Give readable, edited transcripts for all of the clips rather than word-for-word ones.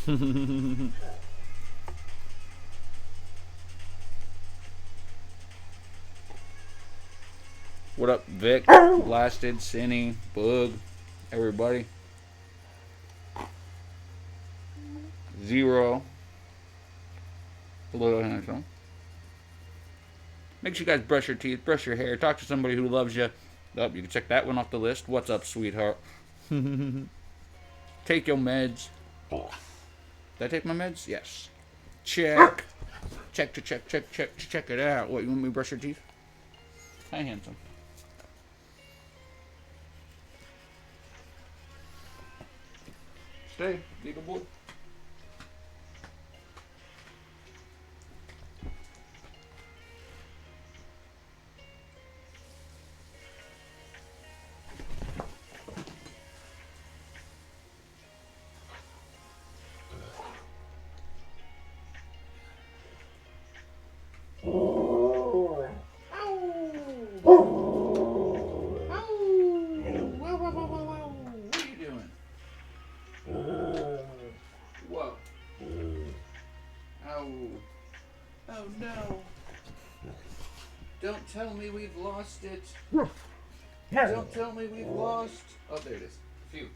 What up, Vic? Blasted, Cinny, Bug, everybody. Zero. Hello, handsome. Make sure you guys brush your teeth, brush your hair, talk to somebody who loves you. Oh, you can check that one off the list. What's up, sweetheart? Take your meds. Did I take my meds? Yes. Check. Check it out. What, you want me to brush your teeth? Hi, handsome. Stay, little boy. Oh no. Don't tell me we've lost it. Don't tell me we've lost. Oh, there it is. Phew.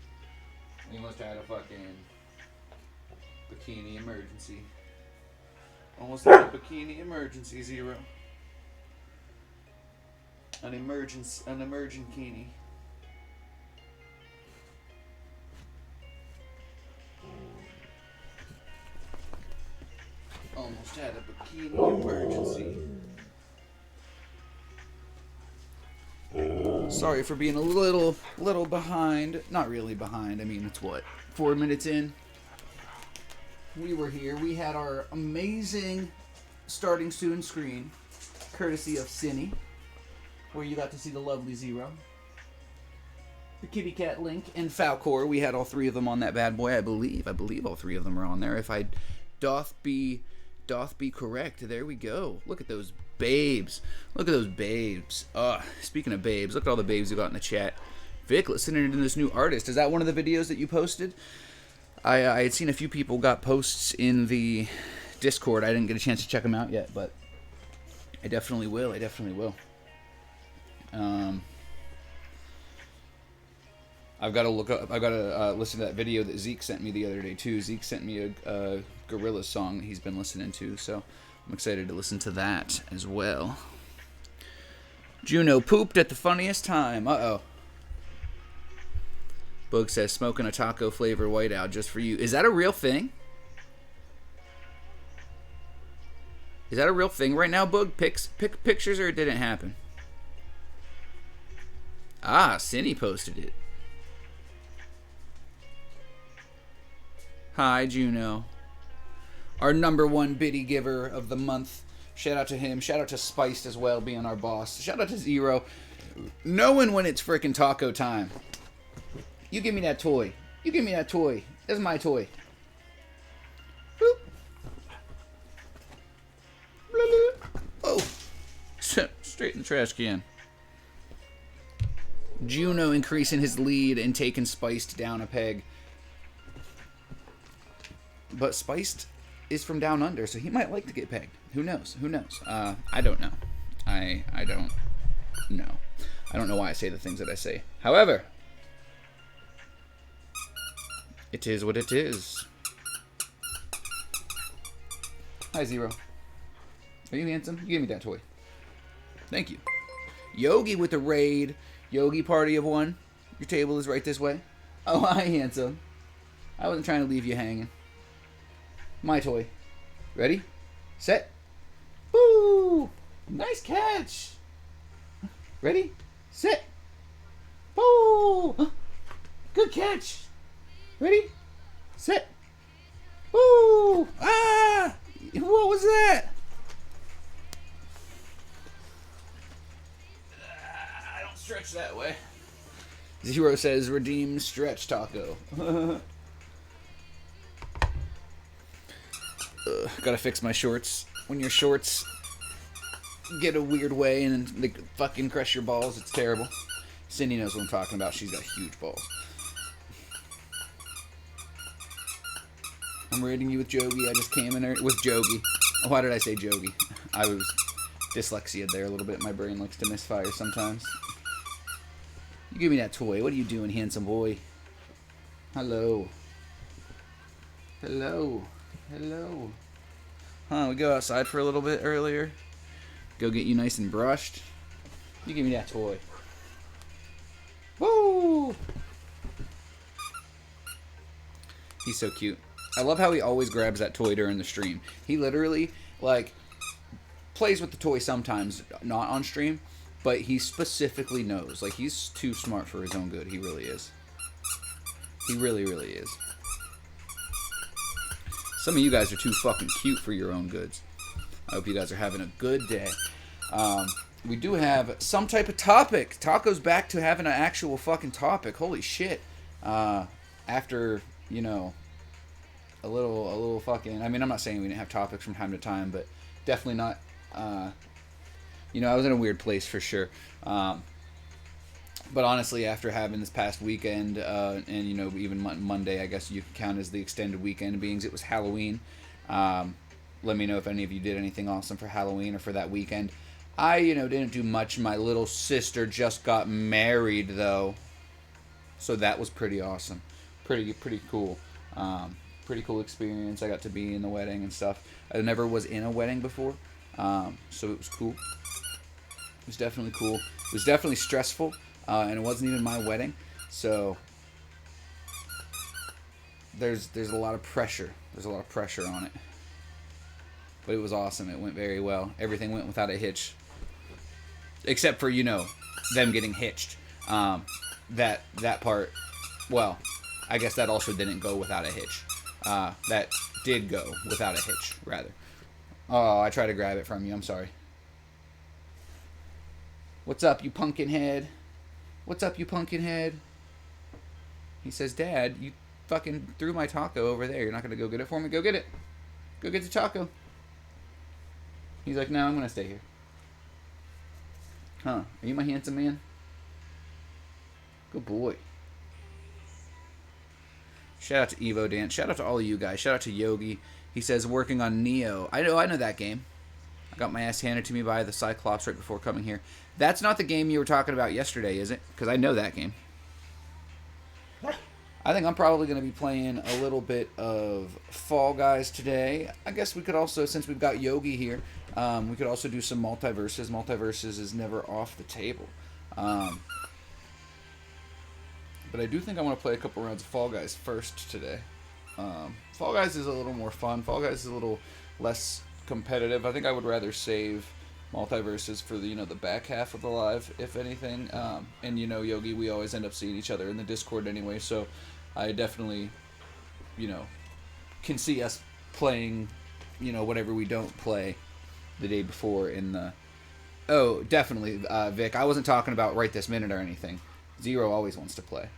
We must have had a fucking bikini emergency. Almost had a bikini emergency, Zero. An emergent bikini. Almost had a bikini emergency. Sorry for being a little behind. Not really behind. I mean, it's what? 4 minutes in? We were here. We had our amazing starting soon screen, courtesy of Cinny, where you got to see the lovely Zero, the kitty cat Link, and Falcor. We had all three of them on that bad boy, I believe. I believe all three of them are on there. If I doth be correct. There we go. Look at those babes. Look at those babes. Speaking of babes, look at all the babes you got in the chat. Vic, listening to this new artist. Is that one of the videos that you posted? I had seen a few people got posts in the Discord. I didn't get a chance to check them out yet, but I definitely will. I've got to look up. I've got to listen to that video that Zeke sent me the other day too. Zeke sent me a Gorillaz song that he's been listening to, so I'm excited to listen to that as well. Juno pooped at the funniest time. Uh-oh. Boog says, smoking a taco flavor whiteout just for you. Is that a real thing? Is that a real thing right now, Boog? Pick pictures or it didn't happen? Ah, Cindy posted it. Hi, Juno. Our #1 biddy giver of the month. Shout out to him. Shout out to Spiced as well, being our boss. Shout out to Zero. Knowing when it's freaking taco time. You give me that toy. You give me that toy. That's my toy. Boop. Oh. Straight in the trash can. Juno increasing his lead and taking Spiced down a peg. But Spiced is from down under, so he might like to get pegged. Who knows? Who knows? I don't know. I don't know. I don't know why I say the things that I say. However, it is what it is. Hi, Zero. Are you handsome? Give me that toy. Thank you. Yogi with the raid. Yogi party of one. Your table is right this way. Oh, hi, handsome. I wasn't trying to leave you hanging. My toy. Ready? Set. Woo! Nice catch. Ready? Set. Woo! Good catch. Ready? Set. Woo! Ah! What was that? I don't stretch that way. Zero says redeem stretch taco. Gotta fix my shorts. When your shorts get a weird way and they fucking crush your balls, it's terrible. Cindy knows what I'm talking about. She's got huge balls. I'm raiding you with Jogi. I just came in there with Jogi. Why did I say Jogi? I was dyslexia there a little bit. My brain likes to misfire sometimes. You give me that toy. What are you doing, handsome boy? Hello. Hello. Hello. Huh, we go outside for a little bit earlier. Go get you nice and brushed. You give me that toy. Woo! He's so cute. I love how he always grabs that toy during the stream. He literally, like, plays with the toy sometimes, not on stream, but he specifically knows. Like, he's too smart for his own good. He really is. He really, really is. Some of you guys are too fucking cute for your own goods. I hope you guys are having a good day. We do have some type of topic. Taco's back to having an actual fucking topic. Holy shit. After, you know, a little fucking... I mean, I'm not saying we didn't have topics from time to time, but definitely not... you know, I was in a weird place for sure. But honestly, after having this past weekend, and, you know, even Monday, I guess you can count as the extended weekend, being it was Halloween. Let me know if any of you did anything awesome for Halloween or for that weekend. I, you know, didn't do much. My little sister just got married, though. So that was pretty awesome. Pretty cool. Pretty cool experience. I got to be in the wedding and stuff. I never was in a wedding before. So it was cool. It was definitely cool. It was definitely stressful. And it wasn't even my wedding. So there's a lot of pressure. There's a lot of pressure on it. But it was awesome. It went very well. Everything went without a hitch. Except for, you know, them getting hitched. That part, well, I guess that also didn't go without a hitch. That did go without a hitch, rather. Oh, I tried to grab it from you. I'm sorry. What's up, you pumpkin head? What's up, you pumpkin head? He says, Dad, you fucking threw my taco over there. You're not going to go get it for me? Go get it. Go get the taco. He's like, no, I'm going to stay here. Huh. Are you my handsome man? Good boy. Shout out to Evo Dance. Shout out to all of you guys. Shout out to Yogi. He says, working on Neo. I know that game. I got my ass handed to me by the Cyclops right before coming here. That's not the game you were talking about yesterday, is it? Because I know that game. I think I'm probably going to be playing a little bit of Fall Guys today. I guess we could also, since we've got Yogi here, we could also do some Multiverses. Multiverses is never off the table. But I do think I want to play a couple rounds of Fall Guys first today. Fall Guys is a little more fun. Fall Guys is a little less competitive. I think I would rather save Multiverses for the, you know, the back half of the live, if anything. And, you know, Yogi, we always end up seeing each other in the Discord anyway, so I definitely, you know, can see us playing, you know, whatever we don't play the day before in the... Oh, definitely, Vic. I wasn't talking about right this minute or anything. Zero always wants to play.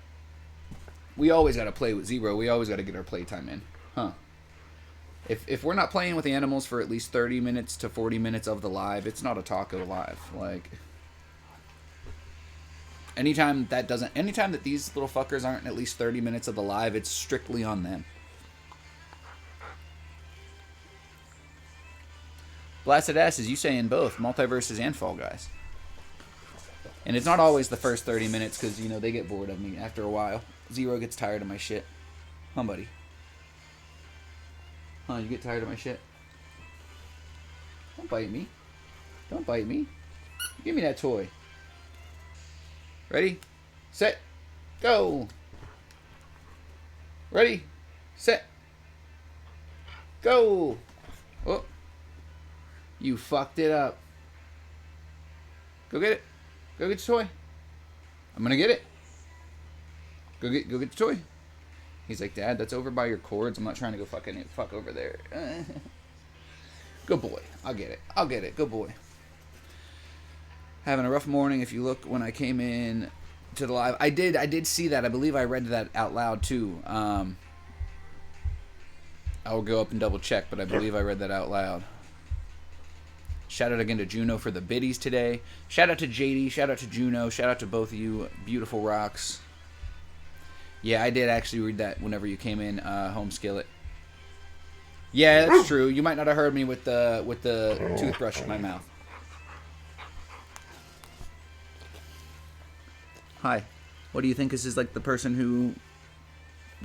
We always got to play with Zero. We always got to get our playtime in. Huh. If we're not playing with animals for at least 30 minutes to 40 minutes of the live, it's not a taco live. Like... Anytime that these little fuckers aren't at least 30 minutes of the live, it's strictly on them. Blasted Asses, you saying both, Multiverses and Fall Guys. And it's not always the first 30 minutes, because, you know, they get bored of me after a while. Zero gets tired of my shit. Huh, buddy? Huh, you get tired of my shit? Don't bite me. Don't bite me. Give me that toy. Ready, set, go. Ready, set, go. Oh, you fucked it up. Go get it. Go get your toy. I'm gonna get it. Go get the toy. He's like, Dad, that's over by your cords. I'm not trying to go fuck over there. Good boy. I'll get it. I'll get it. Good boy. Having a rough morning. If you look when I came in to the live, I did see that. I believe I read that out loud too. I will go up and double check, but I believe I read that out loud. Shout out again to Juno for the biddies today. Shout out to JD. Shout out to Juno. Shout out to both of you beautiful rocks. Yeah, I did actually read that whenever you came in, Home Skillet. Yeah, that's true. You might not have heard me with the toothbrush in my mouth. Hi. What do you think? This is like the person who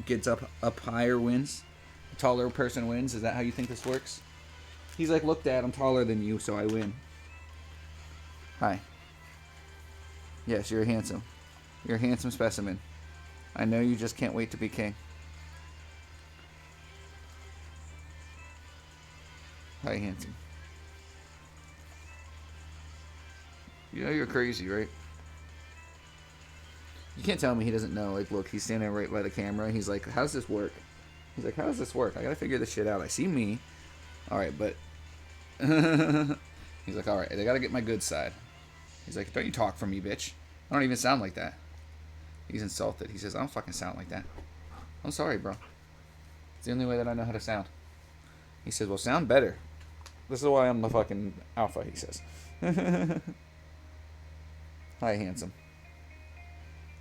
gets up higher wins? The taller person wins? Is that how you think this works? He's like, look, Dad, I'm taller than you, so I win. Hi. Yes, you're handsome. You're a handsome specimen. I know you just can't wait to be king. Hi, handsome. You know you're crazy, right? You can't tell me he doesn't know. Like, look, he's standing right by the camera. He's like, how does this work? He's like, how does this work? I gotta figure this shit out. I see me. Alright, but... He's like, alright, I gotta get my good side. He's like, don't you talk for me, bitch. I don't even sound like that. He's insulted. He says, I don't fucking sound like that. I'm sorry, bro. It's the only way that I know how to sound. He says, well, sound better. This is why I'm the fucking alpha, he says. Hi, handsome.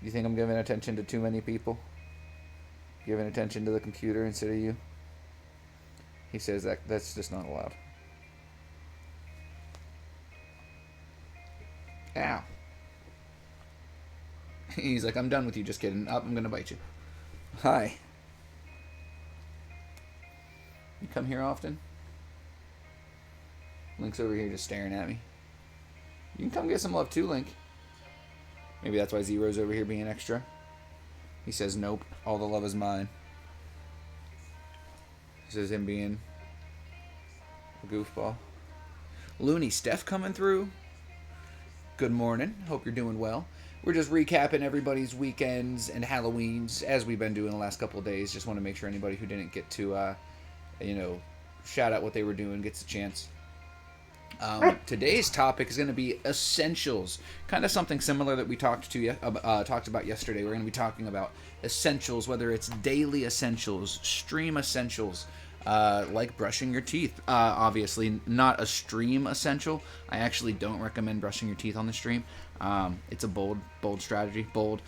You think I'm giving attention to too many people? Giving attention to the computer instead of you? He says that's just not allowed. Ow. He's like, I'm done with you, just kidding. I'm gonna bite you. Hi. You come here often? Link's over here just staring at me. You can come get some love too, Link. Maybe that's why Zero's over here being extra. He says, nope, all the love is mine. This is him being a goofball. Looney Steph coming through. Good morning. Hope you're doing well. We're just recapping everybody's weekends and Halloweens as we've been doing the last couple of days. Just want to make sure anybody who didn't get to, shout out what they were doing gets a chance. Today's topic is going to be essentials, kind of something similar that we talked about yesterday. We're going to be talking about essentials, whether it's daily essentials, stream essentials, like brushing your teeth. Obviously, not a stream essential. I actually don't recommend brushing your teeth on the stream. It's a bold strategy, bold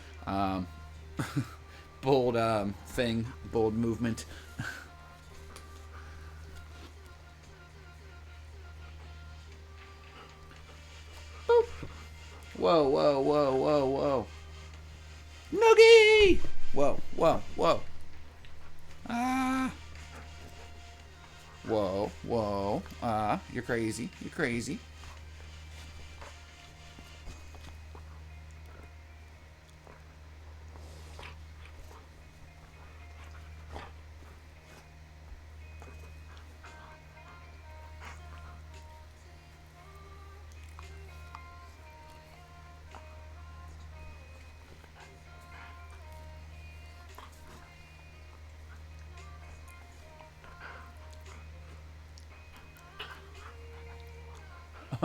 thing, bold movement. Whoa, whoa, whoa, whoa, whoa. Noogie! Whoa, whoa, whoa. Ah. Whoa, whoa. Ah, you're crazy. You're crazy.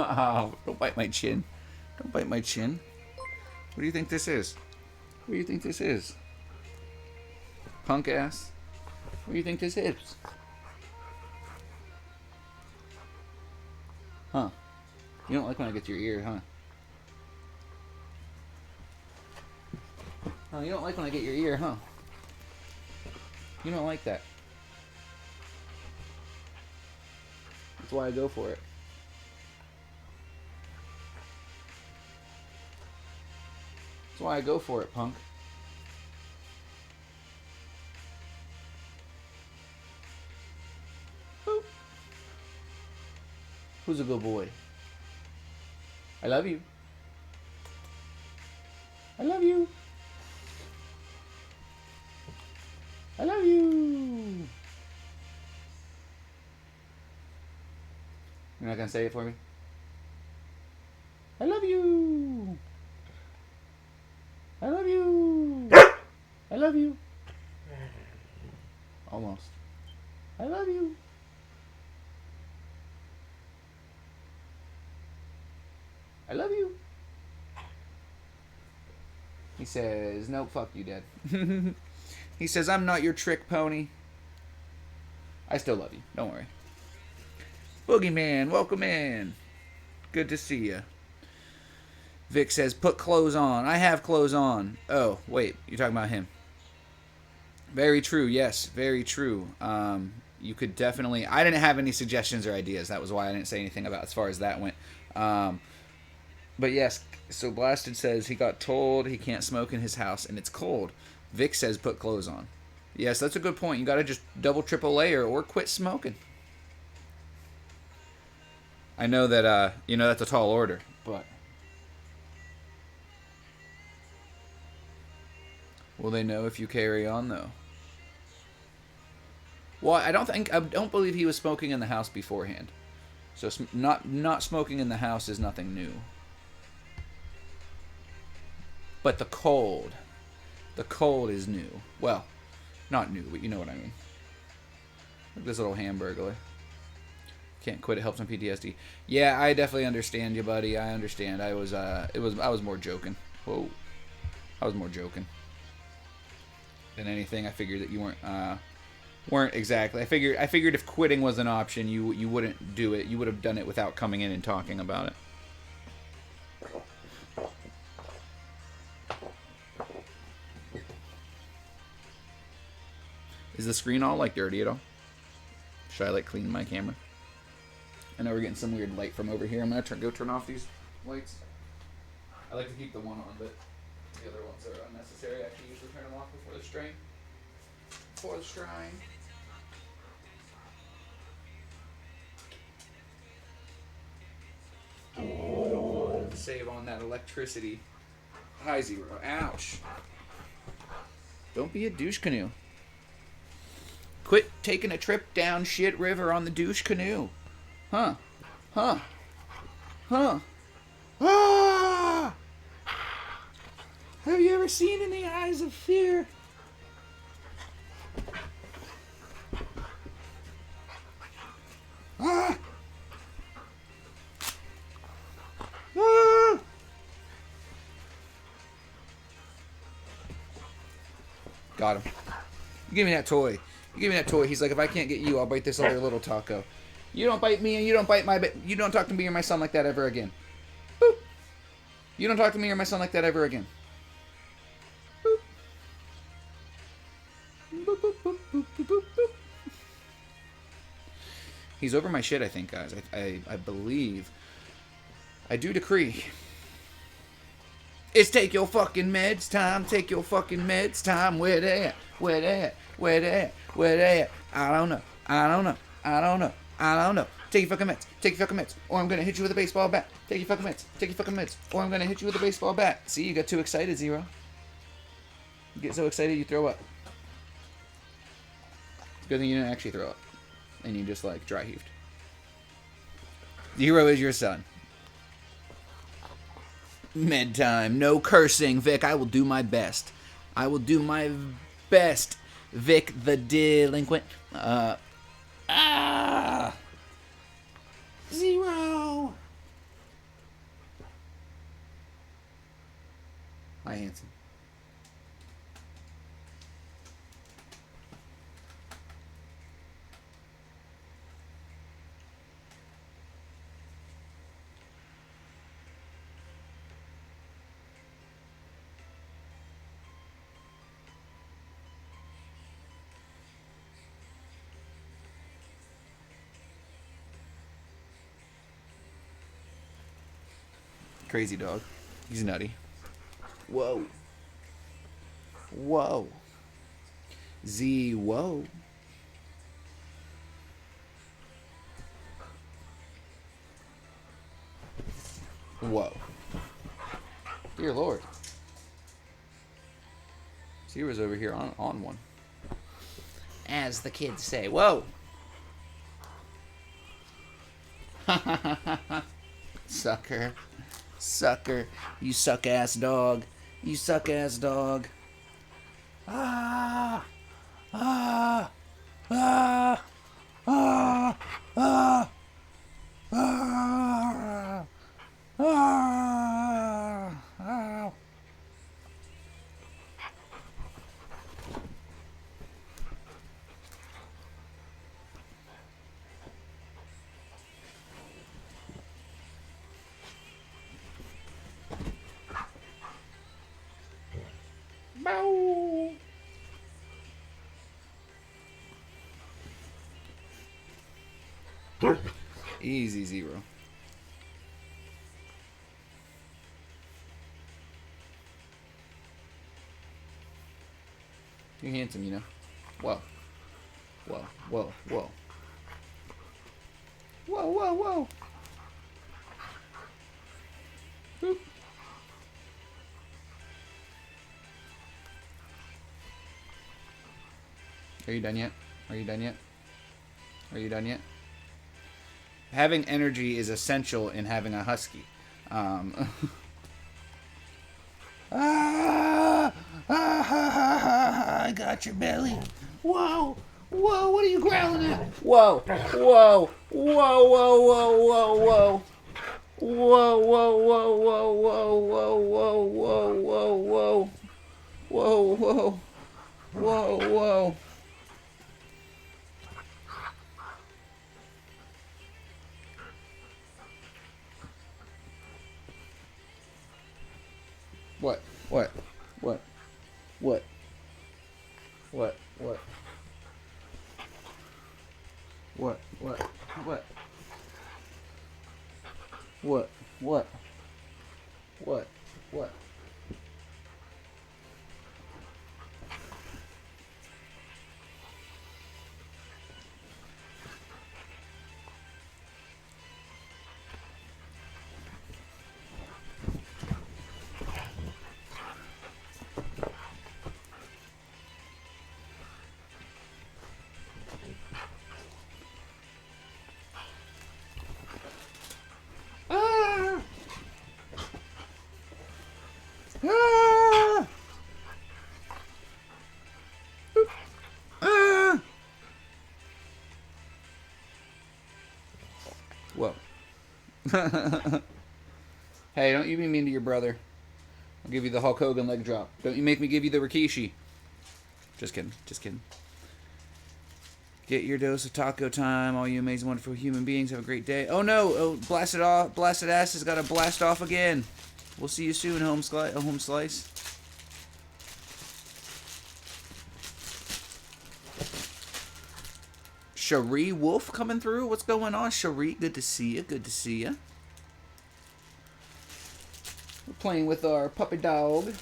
Oh, don't bite my chin. Don't bite my chin. What do you think this is? What do you think this is? Punk ass? What do you think this is? Huh? You don't like when I get to your ear, huh? Oh, you don't like when I get your ear, huh? You don't like that. That's why I go for it. That's why I go for it, punk. Boop. Who's a good boy? I love you. I love you. I love you. You're not gonna say it for me? I love you. I love you. I love you. Almost. I love you. I love you. He says, no, fuck you, Dad. He says, I'm not your trick pony. I still love you. Don't worry. Boogeyman, welcome in. Good to see you. Vic says, put clothes on. I have clothes on. Oh, wait. You're talking about him. Very true. Yes, very true. you could definitely. I didn't have any suggestions or ideas. That was why I didn't say anything about as far as that went. But yes, so Blasted says he got told he can't smoke in his house and it's cold. Vic says put clothes on. Yes, that's a good point. You got to just double, triple layer or quit smoking. I know that that's a tall order, but will they know if you carry on though? Well, I don't believe he was smoking in the house beforehand. So not smoking in the house is nothing new. But the cold is new. Well, not new, but you know what I mean. Look at this little hamburglar. Can't quit. It helps on PTSD. Yeah, I definitely understand you, buddy. I understand. I was more joking. Whoa, I was more joking than anything. I figured that you weren't exactly. I figured if quitting was an option, you wouldn't do it. You would have done it without coming in and talking about it. Is the screen all like dirty at all? Should I like clean my camera? I know we're getting some weird light from over here. I'm gonna go turn off these lights. I like to keep the one on, but the other ones are unnecessary. I actually usually turn them off before the strain. Save on that electricity. Hi, Zero. Ouch. Don't be a douche canoe. Quit taking a trip down shit river on the douche canoe. Huh. Ah! Have you ever seen In the Eyes of Fear? Ah! Got him. You give me that toy. He's like, if I can't get you, I'll bite this other little taco. You don't bite me, and you don't bite you don't talk to me or my son like that ever again. Boop. You don't talk to me or my son like that ever again. Boop. Boop, boop, boop, boop, boop, boop, boop. He's over my shit, I think, guys. I believe. I do decree. It's take your fucking meds time. Take your fucking meds time. Where they at? Where they at? Where they at? Where they at? I don't know. Take your fucking meds. Take your fucking meds. Or I'm gonna hit you with a baseball bat. Take your fucking meds. Take your fucking meds. Or I'm gonna hit you with a baseball bat. See, you got too excited, Zero. You get so excited you throw up. Good thing you didn't actually throw up. And you just like dry heaved. Zero is your son. Med time. No cursing, Vic. I will do my best. I will do my best, Vic the delinquent. Zero. Hi, Hanson. Crazy dog. He's nutty. Whoa. Whoa. Z, whoa. Whoa. Dear Lord. Zero's over here on one. As the kids say. Whoa. Sucker. Sucker. You suck ass dog. You suck ass dog. Ah. Ah. Ah. Ah. Ah. Ah. Ah. Ah. Bow. Easy 0. You're handsome, you know. Whoa. Whoa, whoa, whoa. Whoa, whoa, whoa. Boop. Are you done yet? Are you done yet? Are you done yet? Having energy is essential in having a husky. I got your belly. Whoa. Whoa, what are you growling at? Whoa. Whoa. Whoa, whoa, whoa, whoa, whoa. Whoa, whoa, whoa, whoa, whoa, whoa, whoa, whoa, whoa, whoa. Whoa, whoa. Whoa, whoa. What? What? What? What? What? What? What? What? What? What? What? What? What? Ah! Ah! Ah! Whoa. Hey, don't you be mean to your brother. I'll give you the Hulk Hogan leg drop. Don't you make me give you the Rikishi. Just kidding. Just kidding. Get your dose of taco time, all you amazing, wonderful human beings. Have a great day. Oh no! Oh, blasted off! Blasted ass has got to blast off again. We'll see you soon, home slice. Cherie Wolf coming through. What's going on, Cherie? Good to see you. Good to see you. We're playing with our puppy dog.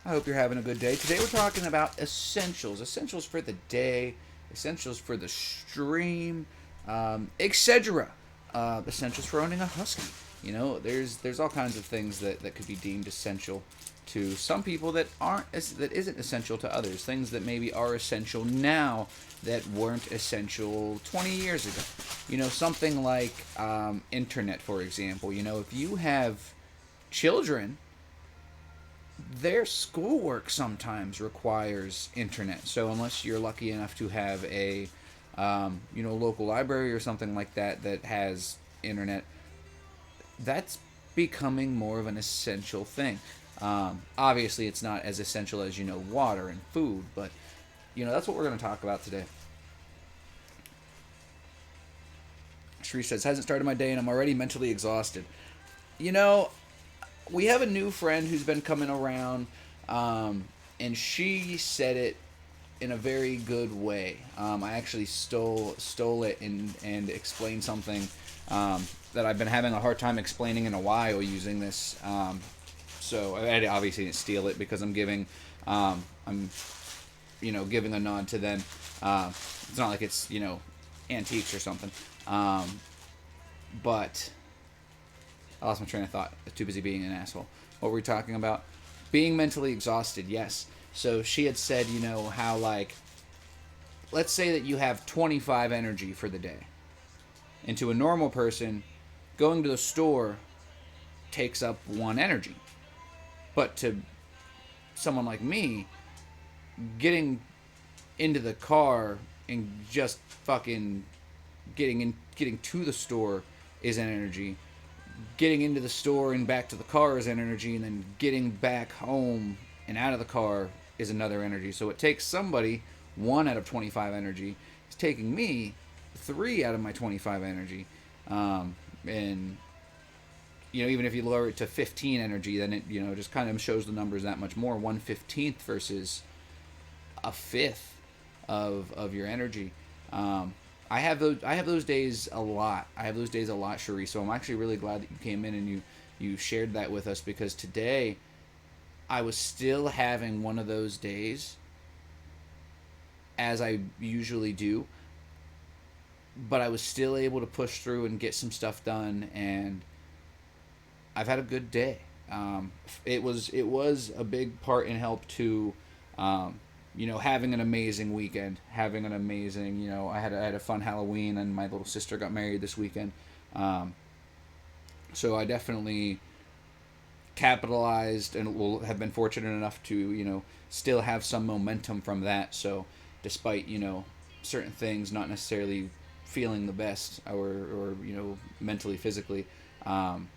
I hope you're having a good day. Today we're talking about essentials. Essentials for the day. Essentials for the stream. Etc. Essentials for owning a husky. You know, there's all kinds of things that could be deemed essential to some people that isn't essential to others. Things that maybe are essential now that weren't essential 20 years ago. You know, something like internet, for example. You know, if you have children, their schoolwork sometimes requires internet. So unless you're lucky enough to have a local library or something like that that has internet, that's becoming more of an essential thing. Obviously, it's not as essential as, water and food, but, that's what we're going to talk about today. Shree says, hasn't started my day and I'm already mentally exhausted. We have a new friend who's been coming around, and she said it in a very good way. I actually stole it and explained something that I've been having a hard time explaining in a while using this. So I obviously didn't steal it because I'm giving giving a nod to them. It's not like it's antiques or something. But I lost my train of thought. Too busy being an asshole. What were we talking about? Being mentally exhausted, yes. So she had said, how, let's say that you have 25 energy for the day. And to a normal person, going to the store takes up 1 energy. But to someone like me, getting into the car and just fucking getting to the store is an energy. Getting into the store and back to the car is an energy, and then getting back home and out of the car is another energy. So it takes somebody 1 out of 25 energy. It's taking me 3 out of my 25 energy. And even if you lower it to 15 energy, then it just kind of shows the numbers that much more. 1/15 versus a fifth of your energy. I have those days a lot. I have those days a lot, Cherie. So I'm actually really glad that you came in and you shared that with us, because today I was still having one of those days, as I usually do, but I was still able to push through and get some stuff done, and I've had a good day. It was a big part in help to, um, having an amazing weekend, having an amazing, I had a fun Halloween, and my little sister got married this weekend, um, so I definitely capitalized and will have been fortunate enough to still have some momentum from that. So despite certain things not necessarily feeling the best, or mentally, physically, um,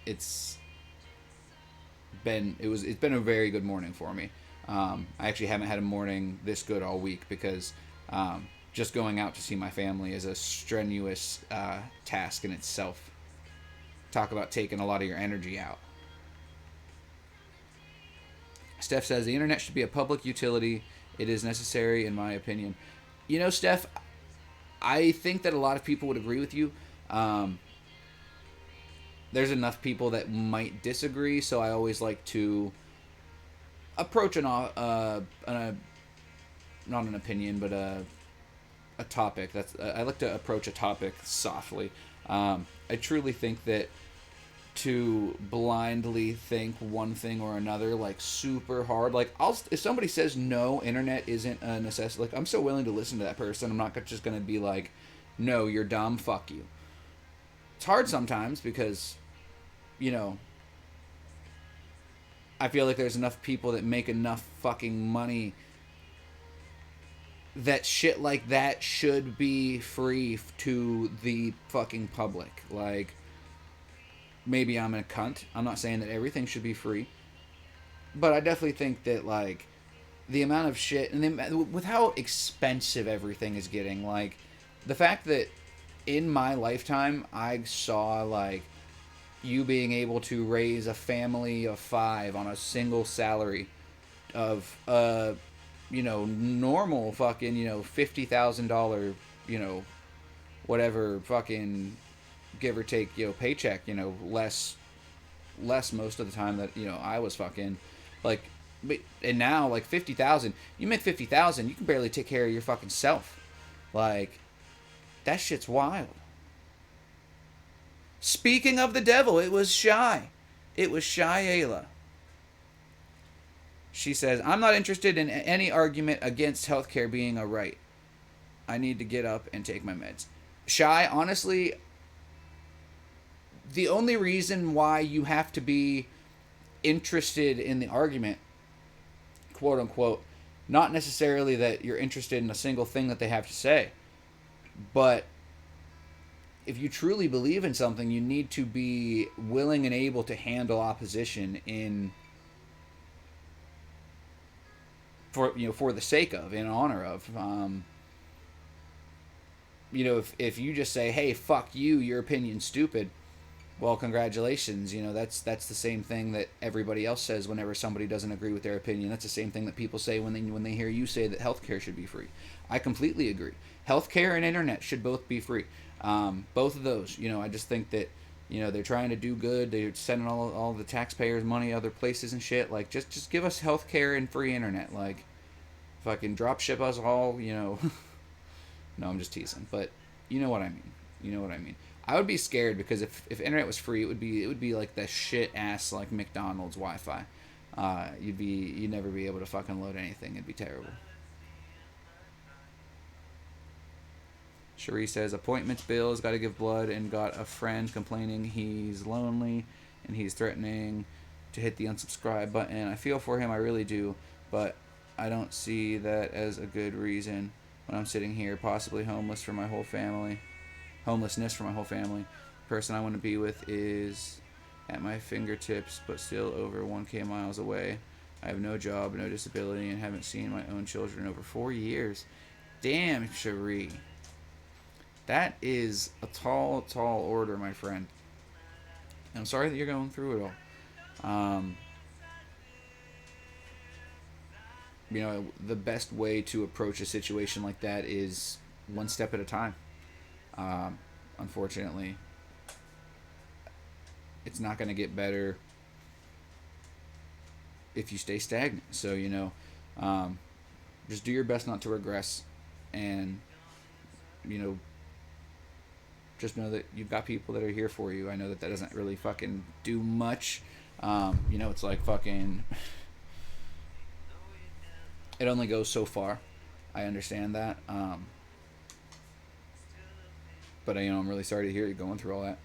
it's it's been a very good morning for me. I actually haven't had a morning this good all week, because just going out to see my family is a strenuous task in itself. Talk about taking a lot of your energy out. Steph says the internet should be a public utility. It is necessary, in my opinion. Steph, I think that a lot of people would agree with you. Um, there's enough people that might disagree, so I always like to approach not an opinion, but a topic. I like to approach a topic softly. I truly think that to blindly think one thing or another, like, super hard, like, if somebody says no, internet isn't a necessity, like, I'm so willing to listen to that person. I'm not just gonna be like, no, you're dumb, fuck you. It's hard sometimes, because you know I feel like there's enough people that make enough fucking money that shit like that should be free to the fucking public. Like, maybe I'm a cunt. I'm not saying that everything should be free, but I definitely think that, like, the amount of shit, and then with how expensive everything is getting, like, the fact that in my lifetime I saw, like, you being able to raise a family of 5 on a single salary of normal fucking $50,000, whatever fucking give or take paycheck, less most of the time that I was fucking, like, and now, like, 50,000, you make 50,000, you can barely take care of your fucking self. Like, that shit's wild. Speaking of the devil, it was Shy. It was Shy Ayla. She says, I'm not interested in any argument against healthcare being a right. I need to get up and take my meds. Shy, honestly, the only reason why you have to be interested in the argument, quote unquote, not necessarily that you're interested in a single thing that they have to say, but if you truly believe in something, you need to be willing and able to handle opposition for the sake of, in honor of. If you just say, hey, fuck you, your opinion's stupid, well, congratulations. That's the same thing that everybody else says whenever somebody doesn't agree with their opinion. That's the same thing that people say when they hear you say that healthcare should be free. I completely agree. Healthcare and internet should both be free. Both of those. I just think that they're trying to do good. They're sending all the taxpayers' money other places and shit. Like, just give us healthcare and free internet. Like, fucking drop ship us all. No, I'm just teasing, but you know what I mean. I would be scared, because if internet was free, it would be like the shit ass, like, McDonald's Wi-Fi. You'd never be able to fucking load anything. It'd be terrible. Cherie says, appointments, bills, got to give blood, and got a friend complaining he's lonely and he's threatening to hit the unsubscribe button. I feel for him, I really do, but I don't see that as a good reason when I'm sitting here, possibly homelessness for my whole family. The person I want to be with is at my fingertips, but still over 1K miles away. I have no job, no disability, and haven't seen my own children over 4 years. Damn, Cherie. That is a tall, tall order, my friend. I'm sorry that you're going through it all. The best way to approach a situation like that is one step at a time. Unfortunately, it's not going to get better if you stay stagnant. So, um, just do your best not to regress, and, you know, just know that you've got people that are here for you. I know that doesn't really fucking do much. It's like fucking. It only goes so far. I understand that. But I'm really sorry to hear you going through all that.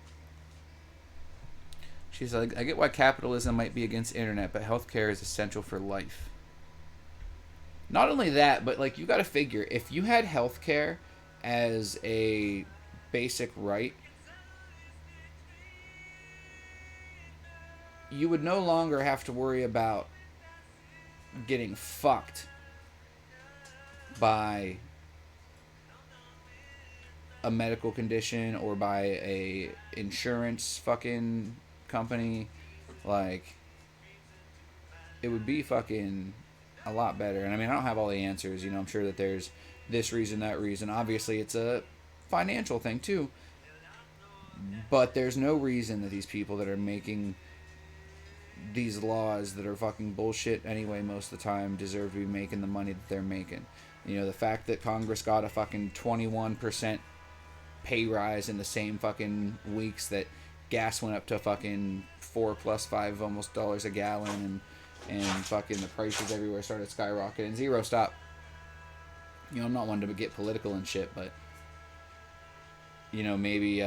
She's like, I get why capitalism might be against internet, but healthcare is essential for life. Not only that, but like you got to figure if you had healthcare as a basic right, you would no longer have to worry about getting fucked by a medical condition or by a insurance fucking company. Like, it would be fucking a lot better. And I mean, I don't have all the answers. I'm sure that there's this reason, that reason. Obviously, it's a financial thing too. But there's no reason that these people that are making these laws that are fucking bullshit anyway most of the time deserve to be making the money that they're making. The fact that Congress got a fucking 21% pay rise in the same fucking weeks that gas went up to fucking $4 plus $5 almost dollars a gallon, and fucking the prices everywhere started skyrocketing. Zero stop. I'm not one to get political and shit, but maybe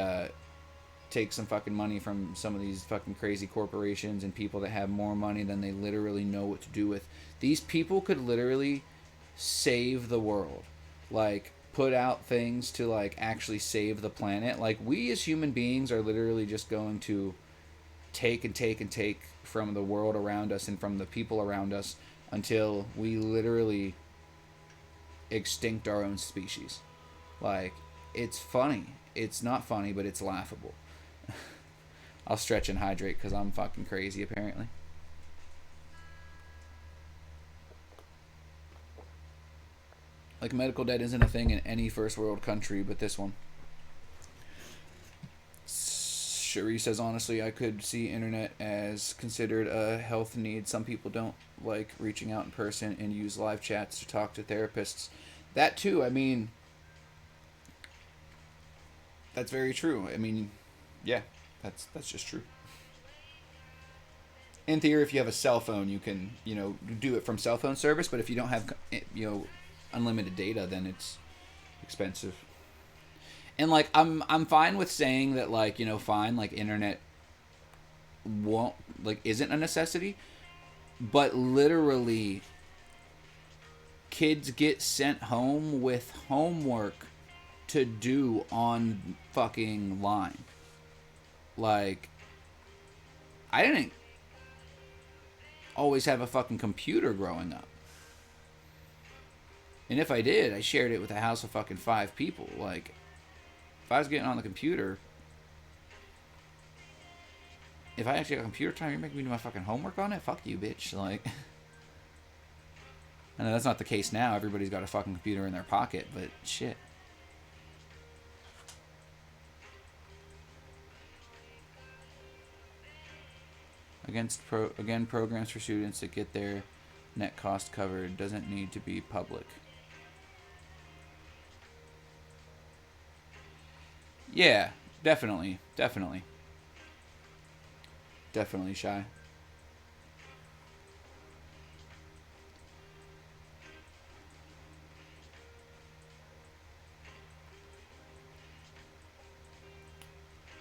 take some fucking money from some of these fucking crazy corporations and people that have more money than they literally know what to do with. These people could literally save the world. Like, put out things to like actually save the planet. Like, we as human beings are literally just going to take and take and take from the world around us and from the people around us until we literally extinct our own species. Like, it's funny. It's not funny, but it's laughable. I'll stretch and hydrate because I'm fucking crazy apparently. Like, medical debt isn't a thing in any first world country but this one. Cherie says, honestly, I could see internet as considered a health need. Some people don't like reaching out in person and use live chats to talk to therapists. That too, I mean, that's very true. I mean, yeah, that's just true. In theory, if you have a cell phone, you can, do it from cell phone service, but if you don't have, unlimited data, then it's expensive. And like, I'm fine with saying that, like, fine, like, internet won't, like, isn't a necessity, but literally kids get sent home with homework to do on fucking line. Like, I didn't always have a fucking computer growing up. And if I did, I shared it with a house of fucking 5 people. Like, if I was getting on the computer, if I actually got computer time, you're making me do my fucking homework on it? Fuck you, bitch. Like, I know that's not the case now. Everybody's got a fucking computer in their pocket, but shit. Again, programs for students that get their net cost covered doesn't need to be public. Yeah, definitely. Definitely, Shy.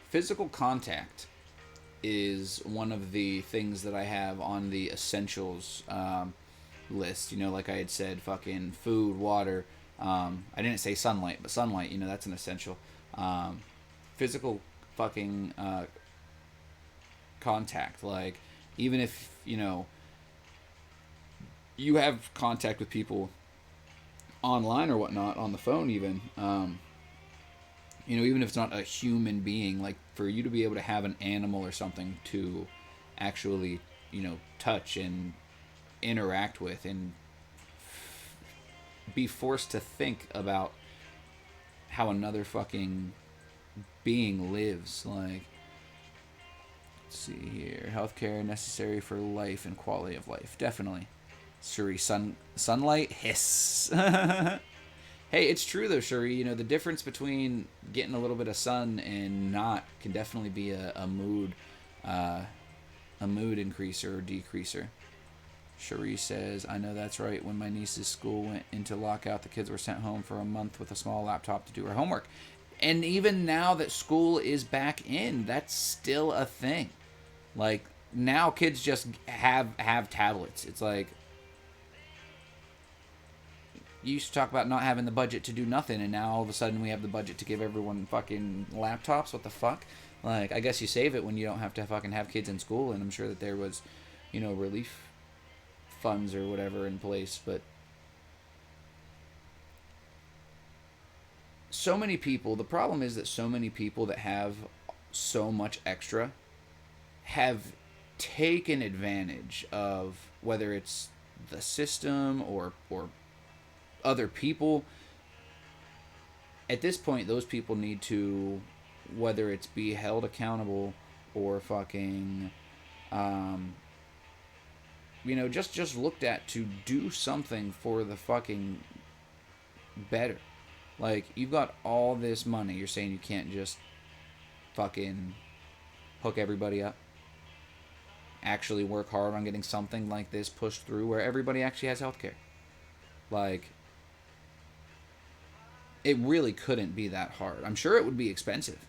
Physical contact is one of the things that I have on the essentials list. Like I had said, fucking food, water. I didn't say sunlight, but sunlight, that's an essential. Physical fucking contact. Like, even if, you have contact with people online or whatnot, on the phone even, even if it's not a human being, like, for you to be able to have an animal or something to actually, touch and interact with and be forced to think about how another fucking being lives. Like, let's see here. Healthcare necessary for life and quality of life. Definitely. Shuri, sunlight? Hiss. Hey, it's true though, Shuri. You know, the difference between getting a little bit of sun and not can definitely be uh, a mood increaser or decreaser. Cherie says, I know that's right. When my niece's school went into lockout, the kids were sent home for a month with a small laptop to do her homework. And even now that school is back in, that's still a thing. Like, now kids just have tablets. It's like, you used to talk about not having the budget to do nothing, and now all of a sudden we have the budget to give everyone fucking laptops. What the fuck? Like, I guess you save it when you don't have to fucking have kids in school, and I'm sure that there was, relief funds or whatever in place, but so many people, the problem is that so many people that have so much extra have taken advantage of, whether it's the system or other people. At this point, those people need to, whether it's be held accountable or fucking just looked at to do something for the fucking better. Like, you've got all this money, you're saying you can't just fucking hook everybody up, actually work hard on getting something like this pushed through where everybody actually has healthcare. Like, it really couldn't be that hard. I'm sure it would be expensive,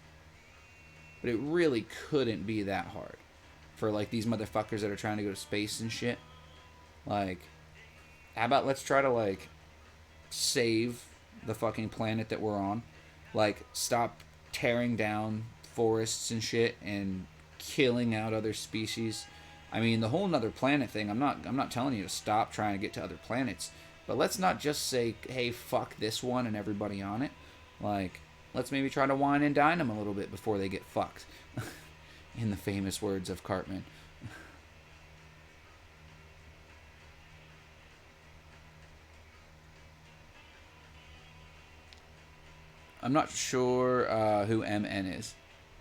but it really couldn't be that hard for, like, these motherfuckers that are trying to go to space and shit. Like, how about let's try to, like, save the fucking planet that we're on. Like, stop tearing down forests and shit and killing out other species. I mean, the whole nother planet thing, I'm not telling you to stop trying to get to other planets, but let's not just say, hey, fuck this one and everybody on it. Like, let's maybe try to wine and dine them a little bit before they get fucked. In the famous words of Cartman. I'm not sure who MN is.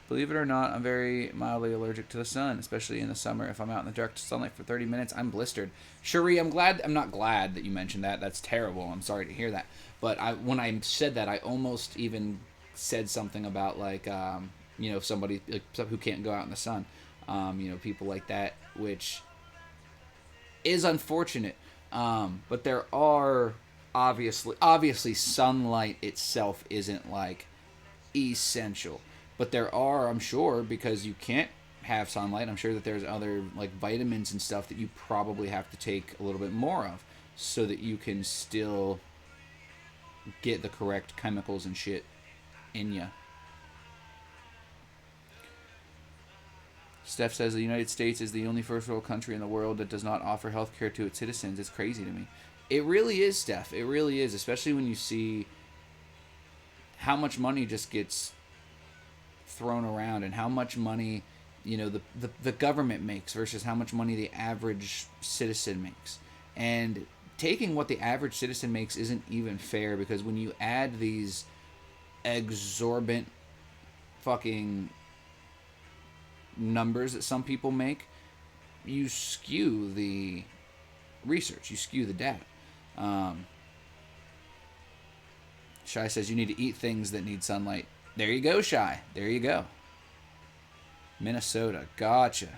Believe it or not, I'm very mildly allergic to the sun, especially in the summer. If I'm out in the direct sunlight for 30 minutes, I'm blistered. Cherie, I'm not glad that you mentioned that. That's terrible. I'm sorry to hear that. But when I said that, I almost even said something about, like, somebody like, who can't go out in the sun. People like that, which is unfortunate. But there are obviously sunlight itself isn't, like, essential. But there are, I'm sure, because you can't have sunlight, I'm sure that there's other, like, vitamins and stuff that you probably have to take a little bit more of so that you can still get the correct chemicals and shit in you. Steph says the United States is the only first world country in the world that does not offer health care to its citizens. It's crazy to me. It really is, Steph. It really is, especially when you see how much money just gets thrown around and how much money the government makes versus how much money the average citizen makes. And taking what the average citizen makes isn't even fair, because when you add these exorbitant fucking numbers that some people make, you skew the research, you skew the data. Shy says you need to eat things that need sunlight. There you go, Shy. There you go. Minnesota. Gotcha.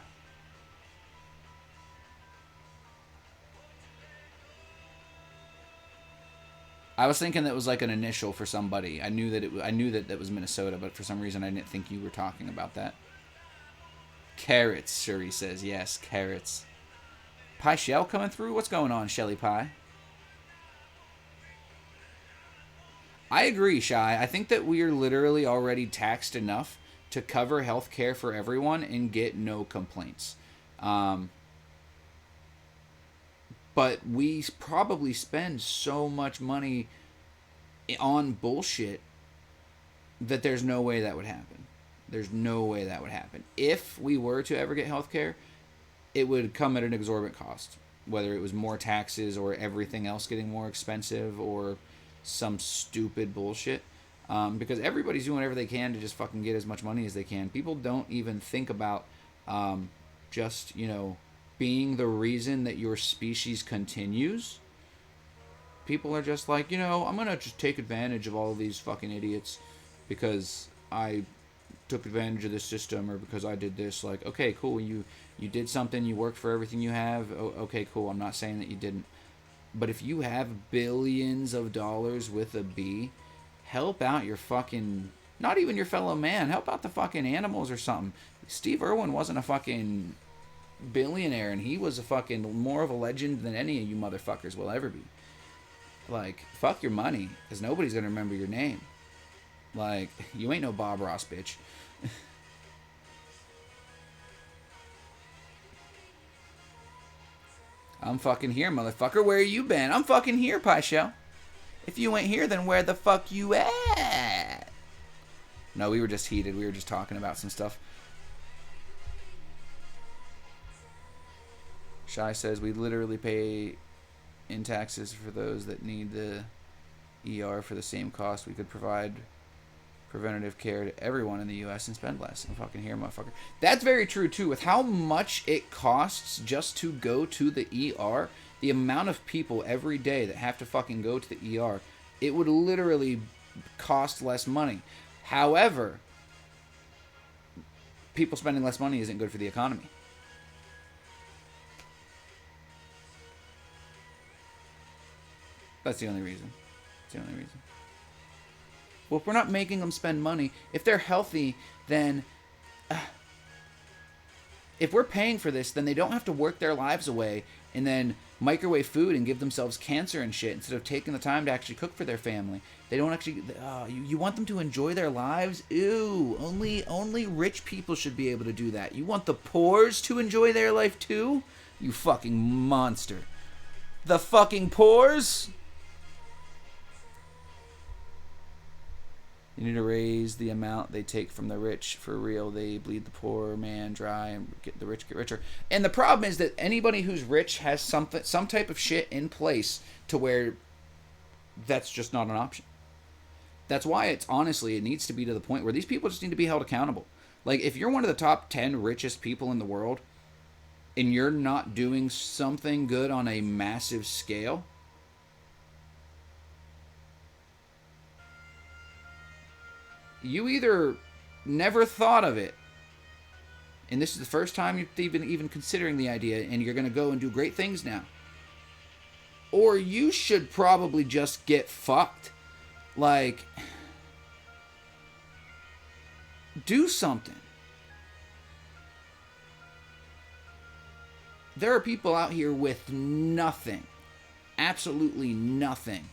I was thinking that was like an initial for somebody. I knew that was Minnesota, but for some reason I didn't think you were talking about that. Carrots, Shuri says. Yes, carrots. Pie Shell coming through? What's going on, Shelly Pie? I agree, Shy. I think that we are literally already taxed enough to cover health care for everyone and get no complaints. But we probably spend so much money on bullshit that there's no way that would happen. There's no way that would happen. If we were to ever get health care, it would come at an exorbitant cost. Whether it was more taxes or everything else getting more expensive or some stupid bullshit. Because everybody's doing whatever they can to just fucking get as much money as they can. People don't even think about just, being the reason that your species continues. People are just like, I'm going to just take advantage of all of these fucking idiots because I took advantage of this system or because I did this. Like, okay, cool. You did something. You worked for everything you have. Okay, cool. I'm not saying that you didn't. But if you have billions of dollars with a B, help out your fucking, not even your fellow man, help out the fucking animals or something. Steve Irwin wasn't a fucking billionaire, and he was a fucking more of a legend than any of you motherfuckers will ever be. Like, fuck your money, because nobody's gonna remember your name. Like, you ain't no Bob Ross, bitch. I'm fucking here, motherfucker. Where you been? I'm fucking here, Pie Shell. If you ain't here, then where the fuck you at? No, we were just heated. We were just talking about some stuff. Shy says we literally pay in taxes for those that need the ER for the same cost we could provide preventative care to everyone in the U.S. and spend less. I'm fucking here, motherfucker. That's very true, too. With how much it costs just to go to the ER, the amount of people every day that have to fucking go to the ER, it would literally cost less money. However, people spending less money isn't good for the economy. That's the only reason. That's the only reason. Well, if we're not making them spend money, if they're healthy, then if we're paying for this, then they don't have to work their lives away and then microwave food and give themselves cancer and shit instead of taking the time to actually cook for their family. They don't actually. You want them to enjoy their lives? Ew. Only rich people should be able to do that. You want the poors to enjoy their life too? You fucking monster. The fucking poors? You need to raise the amount they take from the rich. For real, they bleed the poor man dry and get the rich get richer. And the problem is that anybody who's rich has some type of shit in place to where that's just not an option. That's why it needs to be to the point where these people just need to be held accountable. Like, if you're one of the top 10 richest people in the world and you're not doing something good on a massive scale, you either never thought of it, and this is the first time you're even considering the idea, and you're going to go and do great things now, or you should probably just get fucked. Like, do something. There are people out here with nothing, absolutely nothing,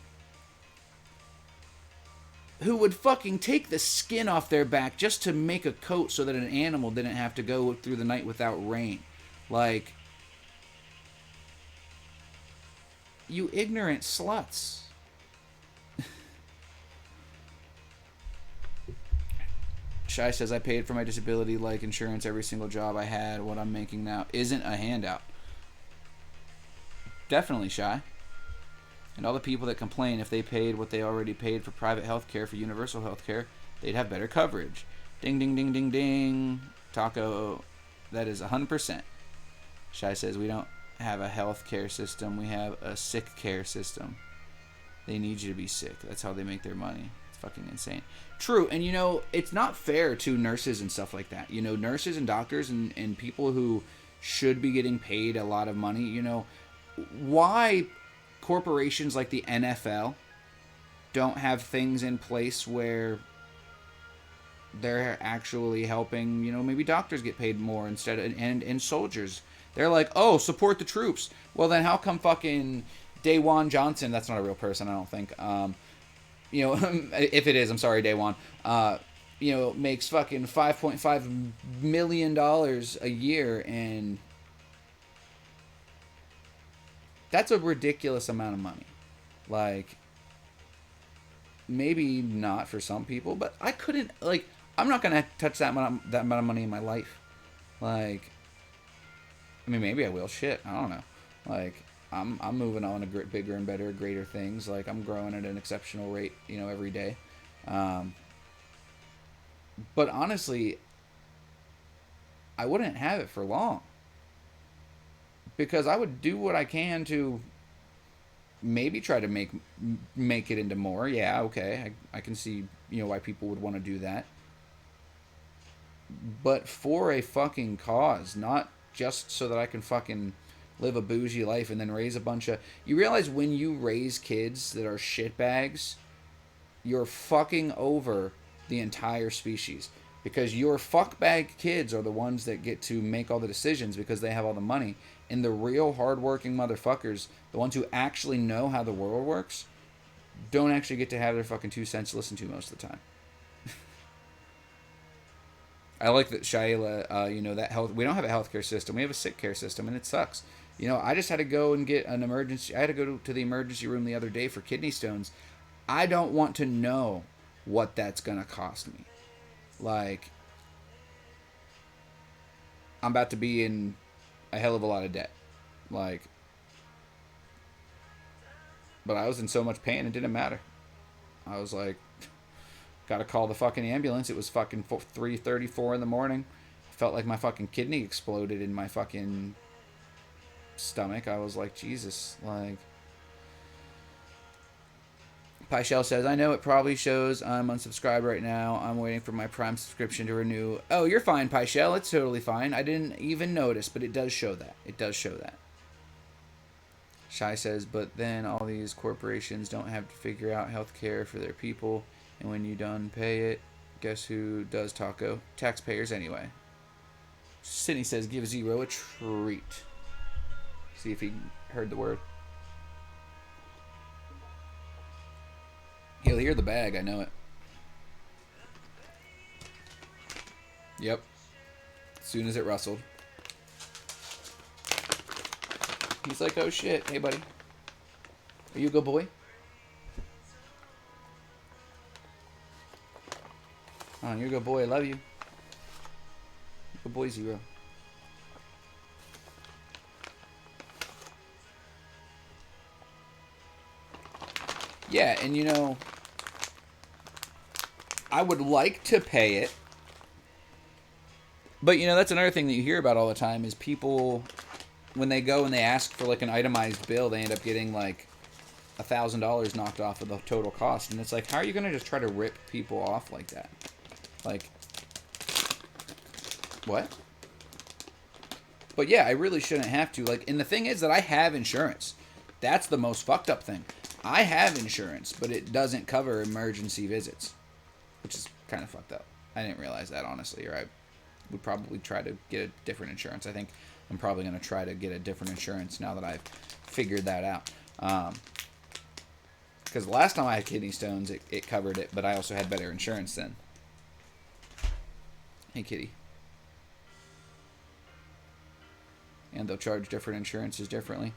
who would fucking take the skin off their back just to make a coat so that an animal didn't have to go through the night without rain. Like, you ignorant sluts. Shy says, I paid for my disability like insurance every single job I had. What I'm making now isn't a handout. Definitely, Shy. And all the people that complain, if they paid what they already paid for private health care, for universal health care, they'd have better coverage. Ding, ding, ding, ding, ding. Taco, that is 100%. Shy says, we don't have a health care system. We have a sick care system. They need you to be sick. That's how they make their money. It's fucking insane. True, and it's not fair to nurses and stuff like that. Nurses and doctors and people who should be getting paid a lot of money, why corporations like the NFL don't have things in place where they're actually helping, maybe doctors get paid more instead of, and soldiers. They're like, oh, support the troops. Well, then how come fucking Daewon Johnson, that's not a real person, I don't think, if it is, I'm sorry, Daewon, makes fucking $5.5 million a year, and that's a ridiculous amount of money. Like, maybe not for some people, but I couldn't, like, I'm not going to touch that amount of money in my life. Like, I mean, maybe I will. Shit, I don't know. Like, I'm moving on to bigger and better, greater things. Like, I'm growing at an exceptional rate, every day. Um, but honestly, I wouldn't have it for long because I would do what I can to maybe try to make it into more. Yeah, okay, I can see why people would want to do that, but for a fucking cause, not just so that I can fucking live a bougie life and then raise a bunch of. You realize when you raise kids that are shitbags, you're fucking over the entire species because your fuckbag kids are the ones that get to make all the decisions because they have all the money, and the real hardworking motherfuckers, the ones who actually know how the world works, don't actually get to have their fucking 2 cents listened to most of the time. I like that Shaila, that health. We don't have a healthcare system. We have a sick care system, and it sucks. I just had to go and get an emergency. I had to go to the emergency room the other day for kidney stones. I don't want to know what that's gonna cost me. Like, I'm about to be in a hell of a lot of debt. Like, but I was in so much pain, it didn't matter. I was like, gotta call the fucking ambulance. It was fucking 3:34 in the morning. I felt like my fucking kidney exploded in my fucking stomach. I was like, Jesus, like. Pyshell says, I know it probably shows I'm unsubscribed right now. I'm waiting for my Prime subscription to renew. Oh, you're fine, Pyshell. It's totally fine. I didn't even notice, but it does show that. It does show that. Shy says, but then all these corporations don't have to figure out health care for their people. And when you done pay it, guess who does taco? Taxpayers anyway. Sydney says, give Zero a treat. See if he heard the word. He'll hear the bag, I know it. Yep. As soon as it rustled. He's like, oh shit. Hey, buddy. Are you a good boy? Oh, you're a good boy. I love you. Good boy, Zero. Yeah, and I would like to pay it. But that's another thing that you hear about all the time is people, when they go and they ask for like an itemized bill, they end up getting like $1,000 knocked off of the total cost. And it's like, how are you going to just try to rip people off like that? Like, what? But yeah, I really shouldn't have to. Like, and the thing is that I have insurance. That's the most fucked up thing. I have insurance, but it doesn't cover emergency visits, which is kind of fucked up. I didn't realize that, honestly, or I would probably try to get a different insurance. I think I'm probably going to try to get a different insurance now that I've figured that out. Because the last time I had kidney stones, it covered it, but I also had better insurance then. Hey, kitty. And they'll charge different insurances differently.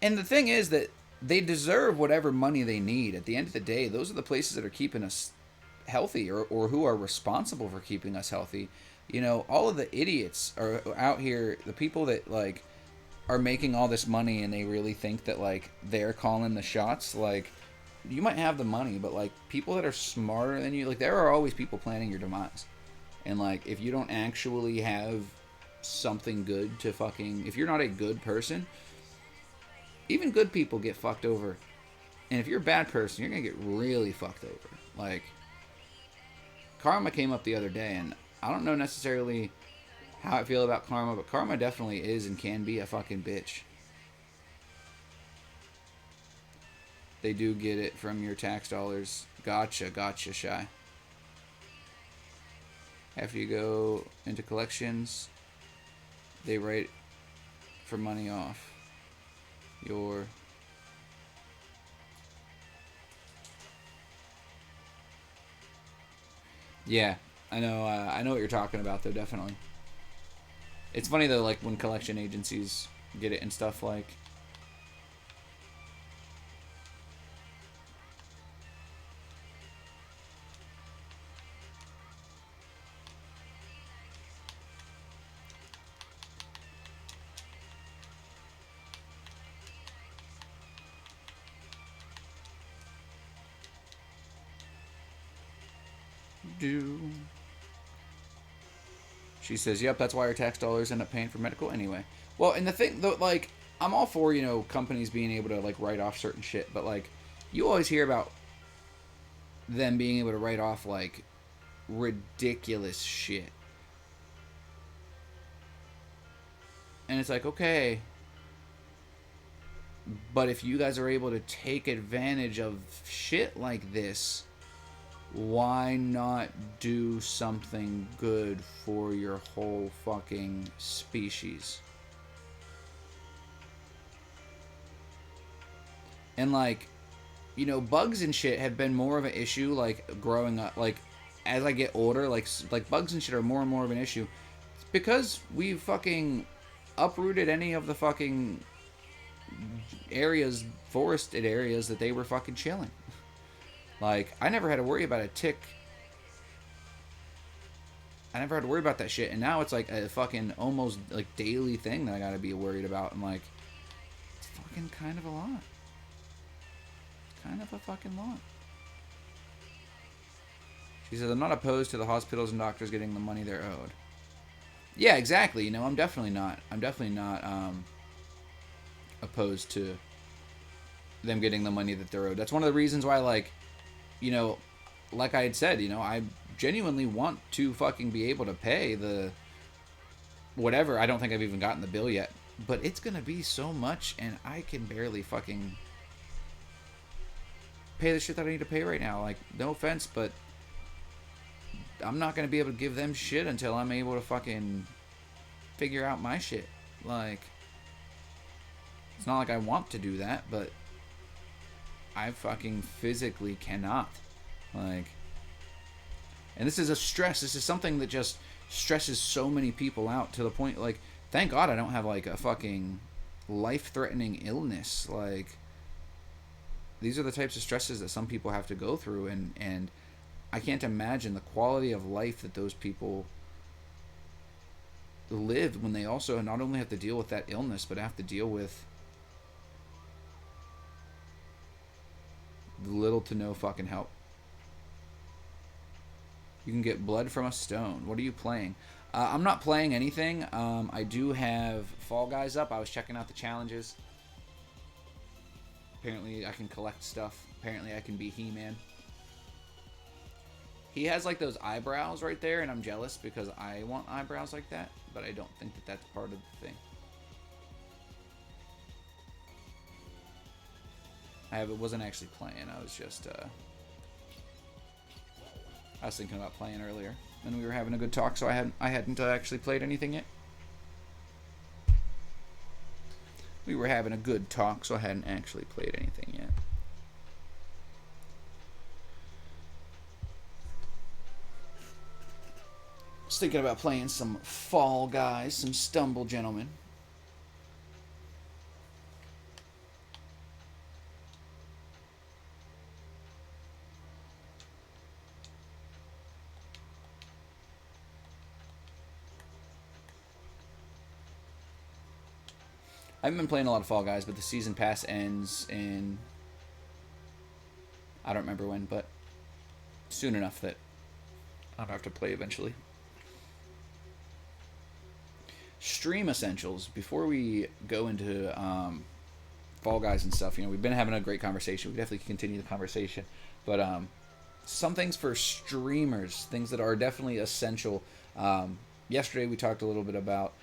And the thing is that they deserve whatever money they need. At the end of the day, those are the places that are keeping us healthy or who are responsible for keeping us healthy. All of the idiots are out here, the people that like are making all this money and they really think that like they're calling the shots. Like, you might have the money, but like people that are smarter than you, like there are always people planning your demise. And like if you don't actually have something good to fucking, if you're not a good person, even good people get fucked over. And if you're a bad person, you're going to get really fucked over. Like, karma came up the other day, and I don't know necessarily how I feel about karma, but karma definitely is and can be a fucking bitch. They do get it from your tax dollars. Gotcha, Shy. After you go into collections, they write for money off your... Yeah, I know what you're talking about, though, definitely. It's funny, though, like, when collection agencies get it and stuff, like... do. She says, yep, that's why our tax dollars end up paying for medical anyway. Well, and the thing, though, like, I'm all for, companies being able to, like, write off certain shit, but, like, you always hear about them being able to write off, like, ridiculous shit. And it's like, okay, but if you guys are able to take advantage of shit like this, why not do something good for your whole fucking species? And, like, bugs and shit have been more of an issue, like, growing up. Like, as I get older, like bugs and shit are more and more of an issue. It's because we fucking uprooted any of the fucking areas, forested areas that they were fucking chilling. Like, I never had to worry about a tick. I never had to worry about that shit. And now it's like a fucking almost like daily thing that I gotta be worried about. And like, it's fucking kind of a lot. Kind of a fucking lot. She says, I'm not opposed to the hospitals and doctors getting the money they're owed. Yeah, exactly. I'm definitely not. Opposed to them getting the money that they're owed. That's one of the reasons why, like I had said, I genuinely want to fucking be able to pay the whatever. I don't think I've even gotten the bill yet, but it's gonna be so much, and I can barely fucking pay the shit that I need to pay right now. Like, no offense, but I'm not gonna be able to give them shit until I'm able to fucking figure out my shit. Like, it's not like I want to do that, but I fucking physically cannot. Like, and this is a stress. This is something that just stresses so many people out to the point, like, thank God I don't have, like, a fucking life-threatening illness. Like, these are the types of stresses that some people have to go through, and I can't imagine the quality of life that those people live when they also not only have to deal with that illness, but have to deal with little to no fucking help. You can get blood from a stone. What are you playing? I'm not playing anything. I do have Fall Guys up. I was checking out the challenges. Apparently I can collect stuff. Apparently I can be He-Man. He has, like, those eyebrows right there, and I'm jealous because I want eyebrows like that, but I don't think that that's part of the thing. I wasn't actually playing. I was just, I was thinking about playing earlier, and we were having a good talk, so I hadn't actually played anything yet. We were having a good talk, so I hadn't actually played anything yet. I was thinking about playing some Fall Guys, some Stumble Gentlemen. I haven't been playing a lot of Fall Guys, but the season pass ends in, I don't remember when, but soon enough that I'll have to play eventually. Stream essentials. Before we go into Fall Guys and stuff, we've been having a great conversation. We definitely continue the conversation, but some things for streamers, things that are definitely essential. Yesterday we talked a little bit about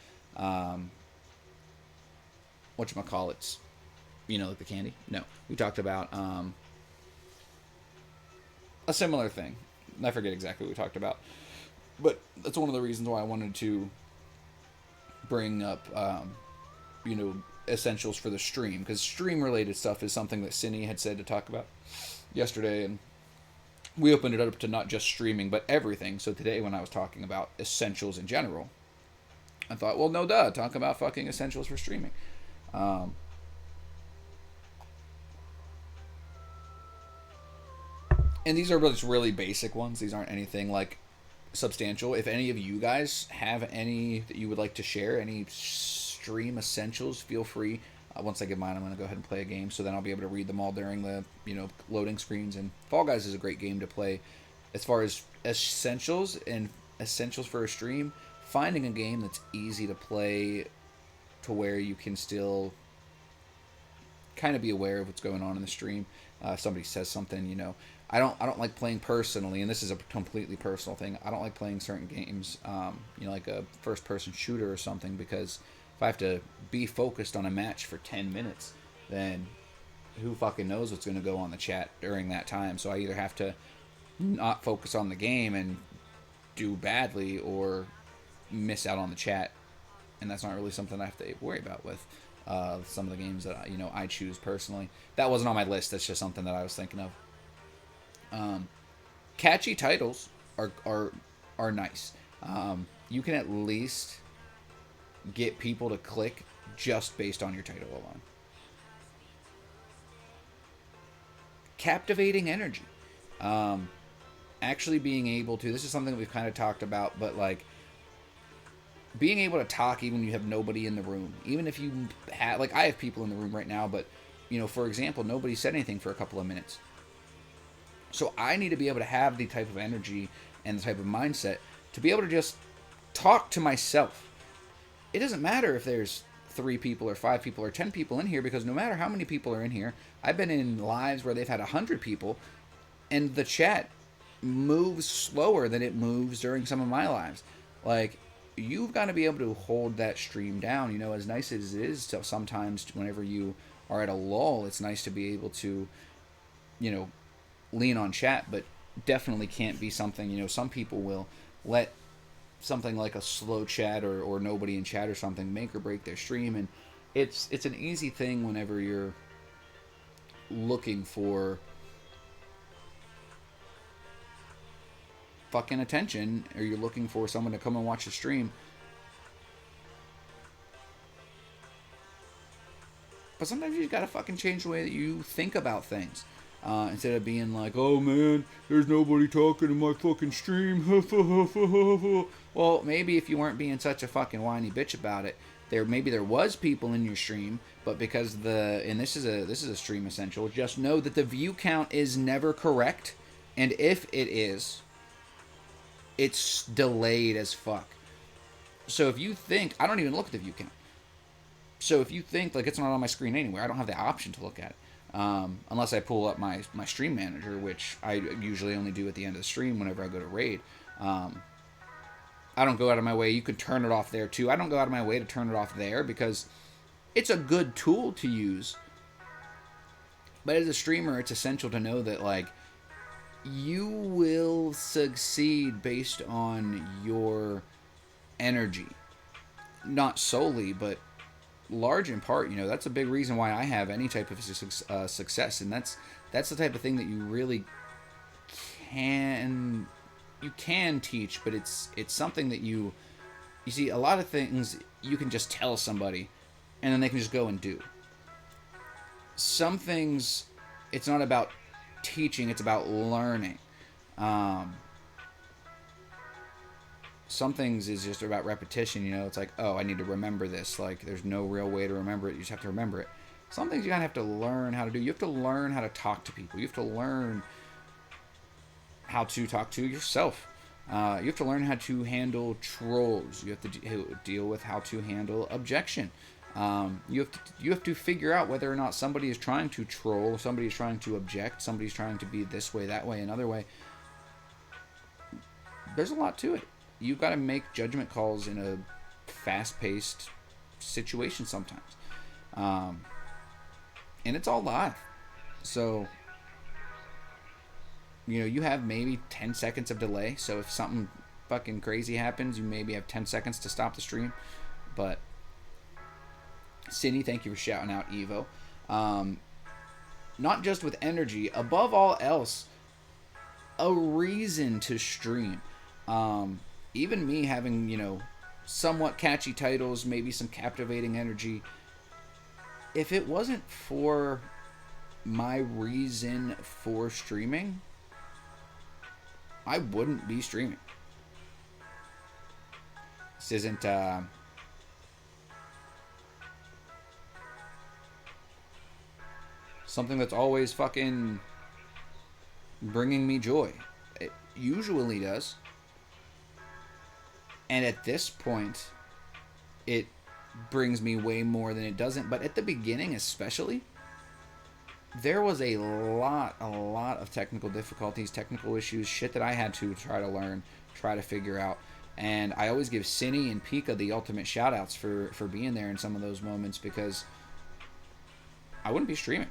whatchamacallits, like the candy. No, we talked about a similar thing. I forget exactly what we talked about, but that's one of the reasons why I wanted to bring up essentials for the stream, because stream related stuff is something that Cindy had said to talk about yesterday, and we opened it up to not just streaming but everything. So today, when I was talking about essentials in general, I thought, well, no duh, talk about fucking essentials for streaming. And these are just really basic ones. These aren't anything like substantial. If any of you guys have any that you would like to share, any stream essentials, feel free. Once I get mine, I'm going to go ahead and play a game, so then I'll be able to read them all during the loading screens. And Fall Guys is a great game to play as far as essentials for a stream, finding a game that's easy to play to where you can still kind of be aware of what's going on in the stream. If somebody says something, I don't like playing personally, and this is a completely personal thing. I don't like playing certain games, like a first person shooter or something, because if I have to be focused on a match for 10 minutes, then who fucking knows what's going to go on the chat during that time. So I either have to not focus on the game and do badly, or miss out on the chat, and that's not really something I have to worry about with some of the games that I choose personally. That wasn't on my list. That's just something that I was thinking of. Catchy titles are nice. You can at least get people to click just based on your title alone. Captivating energy. Actually being able to, this is something that we've kind of talked about, but like being able to talk even when you have nobody in the room. Even if you have, like, I have people in the room right now, but for example, nobody said anything for a couple of minutes. So I need to be able to have the type of energy and the type of mindset to be able to just talk to myself. It doesn't matter if there's 3 people or 5 people or 10 people in here, because no matter how many people are in here, I've been in lives where they've had 100 people, and the chat moves slower than it moves during some of my lives. Like, you've got to be able to hold that stream down. As nice as it is to sometimes whenever you are at a lull, it's nice to be able to, lean on chat, but definitely can't be something, some people will let something like a slow chat or nobody in chat or something make or break their stream, and it's an easy thing whenever you're looking for fucking attention, or you're looking for someone to come and watch the stream. But sometimes you just gotta fucking change the way that you think about things. Instead of being like, oh man, there's nobody talking in my fucking stream. Well, maybe if you weren't being such a fucking whiny bitch about it, maybe there was people in your stream, but because and this is a stream essential, just know that the view count is never correct, and if it is, it's delayed as fuck. So if you think, I don't even look at the view count. So if you think like it's not on my screen anywhere, I don't have the option to look at it. Unless I pull up my stream manager, which I usually only do at the end of the stream whenever I go to raid. I don't go out of my way. You could turn it off there too. I don't go out of my way to turn it off there because it's a good tool to use. But as a streamer, it's essential to know that like you will succeed based on your energy. Not solely, but large in part, that's a big reason why I have any type of success, and that's the type of thing that you really can teach, but it's something that you see. A lot of things you can just tell somebody and then they can just go and do. Some things it's not about teaching, it's about learning. Some things is just about repetition, it's like, oh, I need to remember this. Like, there's no real way to remember it. You just have to remember it. Some things you kind of have to learn how to do. You have to learn how to talk to people. You have to learn how to talk to yourself. You have to learn how to handle trolls. You have to deal with how to handle objection. You have to figure out whether or not somebody is trying to troll, somebody is trying to object, somebody's trying to be this way, that way, another way. There's a lot to it. You've got to make judgment calls in a fast-paced situation sometimes. And it's all live. So, you have maybe 10 seconds of delay. So if something fucking crazy happens, you maybe have 10 seconds to stop the stream. But, Cindy, thank you for shouting out Evo. Not just with energy, above all else, a reason to stream. Even me having, somewhat catchy titles, maybe some captivating energy, if it wasn't for my reason for streaming, I wouldn't be streaming. This isn't, something that's always fucking bringing me joy. usually does. And at this point, it brings me way more than it doesn't. But at the beginning especially, there was a lot of technical difficulties, technical issues, shit that I had to try to learn, try to figure out. And I always give Cinny and Pika the ultimate shout-outs for being there in some of those moments, because I wouldn't be streaming.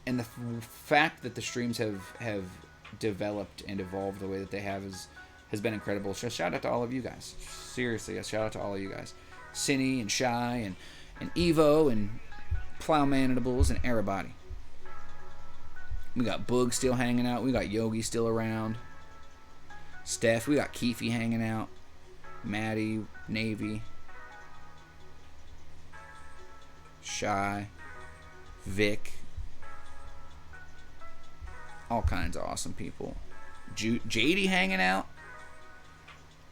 And the fact that the streams have developed and evolved the way that they have has been incredible. So shout out to all of you guys. Seriously, a shout out to all of you guys. Cinny and Shy and Evo and Plowmanables and everybody. We got Boog still hanging out. We got Yogi still around. Steph. We got Keefe hanging out. Maddie, Navy. Shy. Vic. All kinds of awesome people. JD hanging out.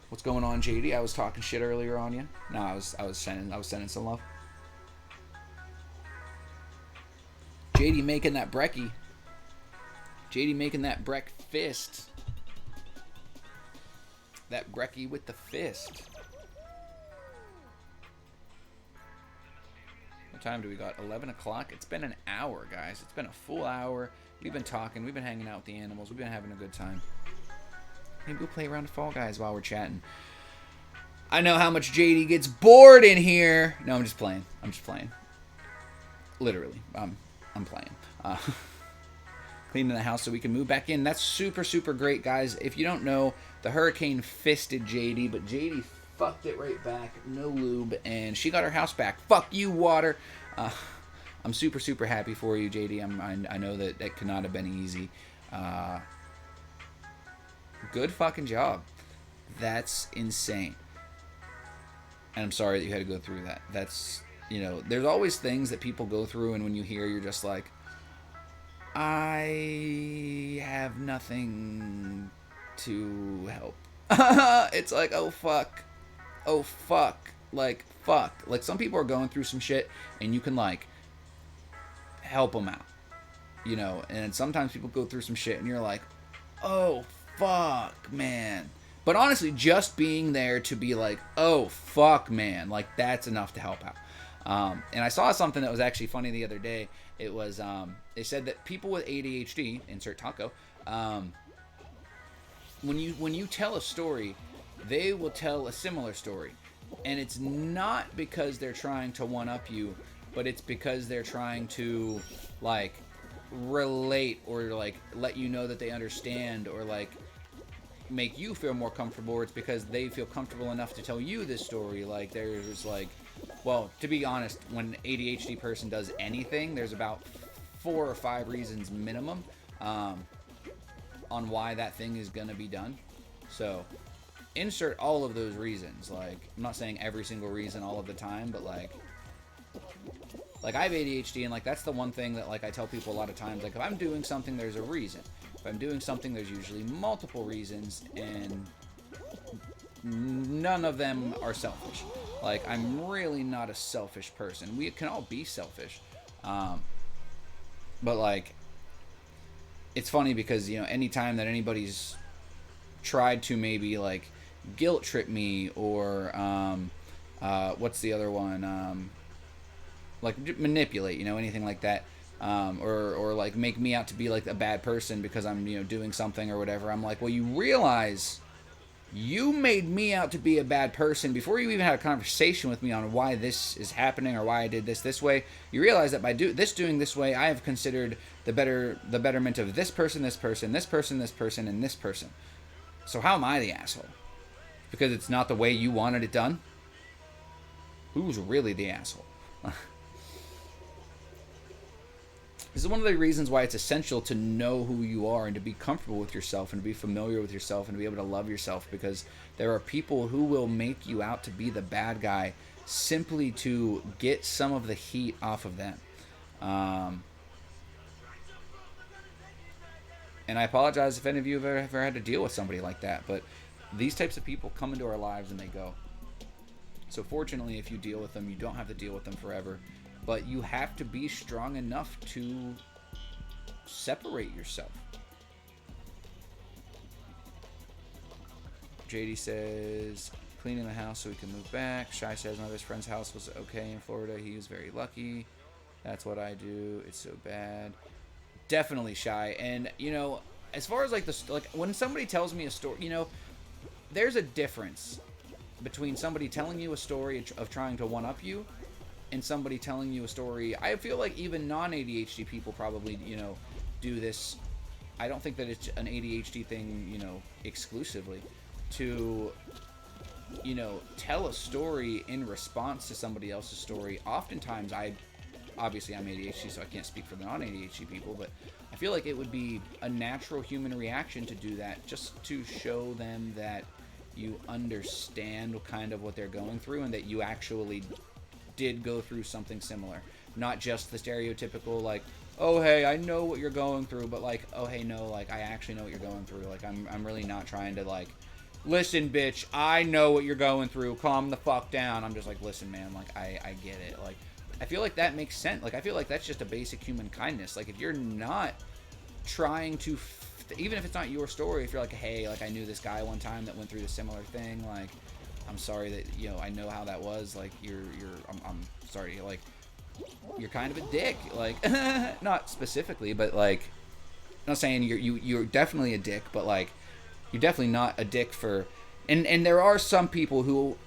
What's going on, JD? I was talking shit earlier on you. No, I was sending some love. JD making that brekkie. JD making that breck fist. That brekkie with the fist. What time do we got? 11 o'clock? It's been an hour, guys. It's been a full hour. We've been talking. We've been hanging out with the animals. We've been having a good time. Maybe we'll play around of Fall Guys while we're chatting. I know how much JD gets bored in here. No, I'm just playing. I'm just playing. Literally. I'm playing. Cleaning the house so we can move back in. That's super, super great, guys. If you don't know, the hurricane fisted JD, but JD fucked it right back. No lube, and she got her house back. Fuck you, water. I'm super, super happy for you, JD. I know that could not have been easy. Good fucking job. That's insane. And I'm sorry that you had to go through that. That's, you know, there's always things that people go through, and when you hear, you're just like, I have nothing to help. It's like, oh fuck. Oh fuck. Like, fuck. Like, some people are going through some shit, and you can, like, help them out. You know, and sometimes people go through some shit, and you're like, oh fuck, man. But honestly, just being there to be like, oh fuck, man, like, that's enough to help out. And I saw something that was actually funny the other day. It was, they said that people with ADHD, insert taco, when you tell a story, they will tell a similar story. And it's not because they're trying to one-up you, but it's because they're trying to, like, relate, or, like, let you know that they understand, or, like, make you feel more comfortable, or it's because they feel comfortable enough to tell you this story. Like, there's, like, well, to be honest, when an ADHD person does anything, there's about 4 or 5 reasons minimum on why that thing is gonna be done. So insert all of those reasons. Like, I'm not saying every single reason all of the time, but like I have ADHD, and like, that's the one thing that, like, I tell people a lot of times. Like, if I'm doing something, there's a reason. If I'm doing something, there's usually multiple reasons, and none of them are selfish. Like, I'm really not a selfish person. We can all be selfish. But, like, it's funny because, you know, anytime that anybody's tried to maybe, like, guilt trip me, or, what's the other one? Like, manipulate, you know, anything like that. Or like, make me out to be, like, a bad person because I'm, you know, doing something or whatever. I'm like, well, you realize you made me out to be a bad person before you even had a conversation with me on why this is happening, or why I did this way. You realize that by doing this way, I have considered the betterment of this person, this person, this person, this person, and this person. So how am I the asshole? Because it's not the way you wanted it done? Who's really the asshole? This is one of the reasons why it's essential to know who you are, and to be comfortable with yourself, and to be familiar with yourself, and to be able to love yourself, because there are people who will make you out to be the bad guy simply to get some of the heat off of them. And I apologize if any of you have ever had to deal with somebody like that, but these types of people come into our lives and they go. So fortunately, if you deal with them, you don't have to deal with them forever. But you have to be strong enough to separate yourself. JD says, cleaning the house so we can move back. Shy says, my best friend's house was okay in Florida. He was very lucky. That's what I do. It's so bad. Definitely Shy. And, you know, as far as, like, when somebody tells me a story, you know, there's a difference between somebody telling you a story of trying to one-up you and somebody telling you a story. I feel like even non-ADHD people probably, you know, do this. I don't think that it's an ADHD thing, you know, exclusively. To, you know, tell a story in response to somebody else's story. Oftentimes, obviously I'm ADHD, so I can't speak for the non-ADHD people, but I feel like it would be a natural human reaction to do that, just to show them that you understand kind of what they're going through and that you actually did go through something similar. Not just the stereotypical, like, oh, hey, I know what you're going through, but, like, oh, hey, no, like, I actually know what you're going through. Like, I'm really not trying to, like, listen, bitch, I know what you're going through. Calm the fuck down. I'm just like, listen, man, like, I get it. Like, I feel like that makes sense. Like, I feel like that's just a basic human kindness. Like, if you're not trying to, even if it's not your story, if you're like, hey, like, I knew this guy one time that went through the similar thing, like, I'm sorry that, you know, I know how that was, like, I'm sorry, like, you're kind of a dick, like, not specifically, but, like, I'm not saying you're definitely a dick, but, like, you're definitely not a dick for, and there are some people who,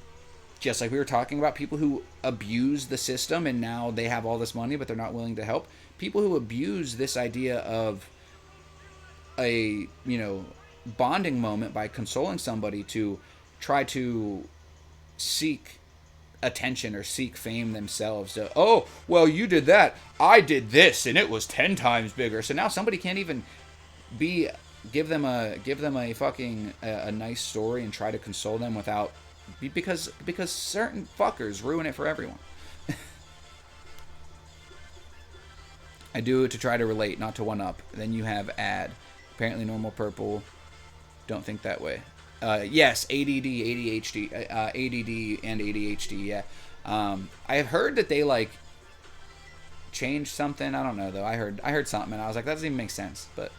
just like we were talking about, people who abuse the system and now they have all this money but they're not willing to help. People who abuse this idea of a, you know, bonding moment by consoling somebody to try to seek attention or seek fame themselves. So, oh, well, you did that. I did this and it was 10 times bigger. So now somebody can't even give them a fucking a nice story and try to console them without, because certain fuckers ruin it for everyone. I do it to try to relate, not to one up. Then you have ad. Apparently normal purple. Don't think that way. Yes, ADD, ADHD, ADD and ADHD. Yeah. I have heard that they like changed something. I don't know though. I heard something and I was like, that doesn't even make sense. But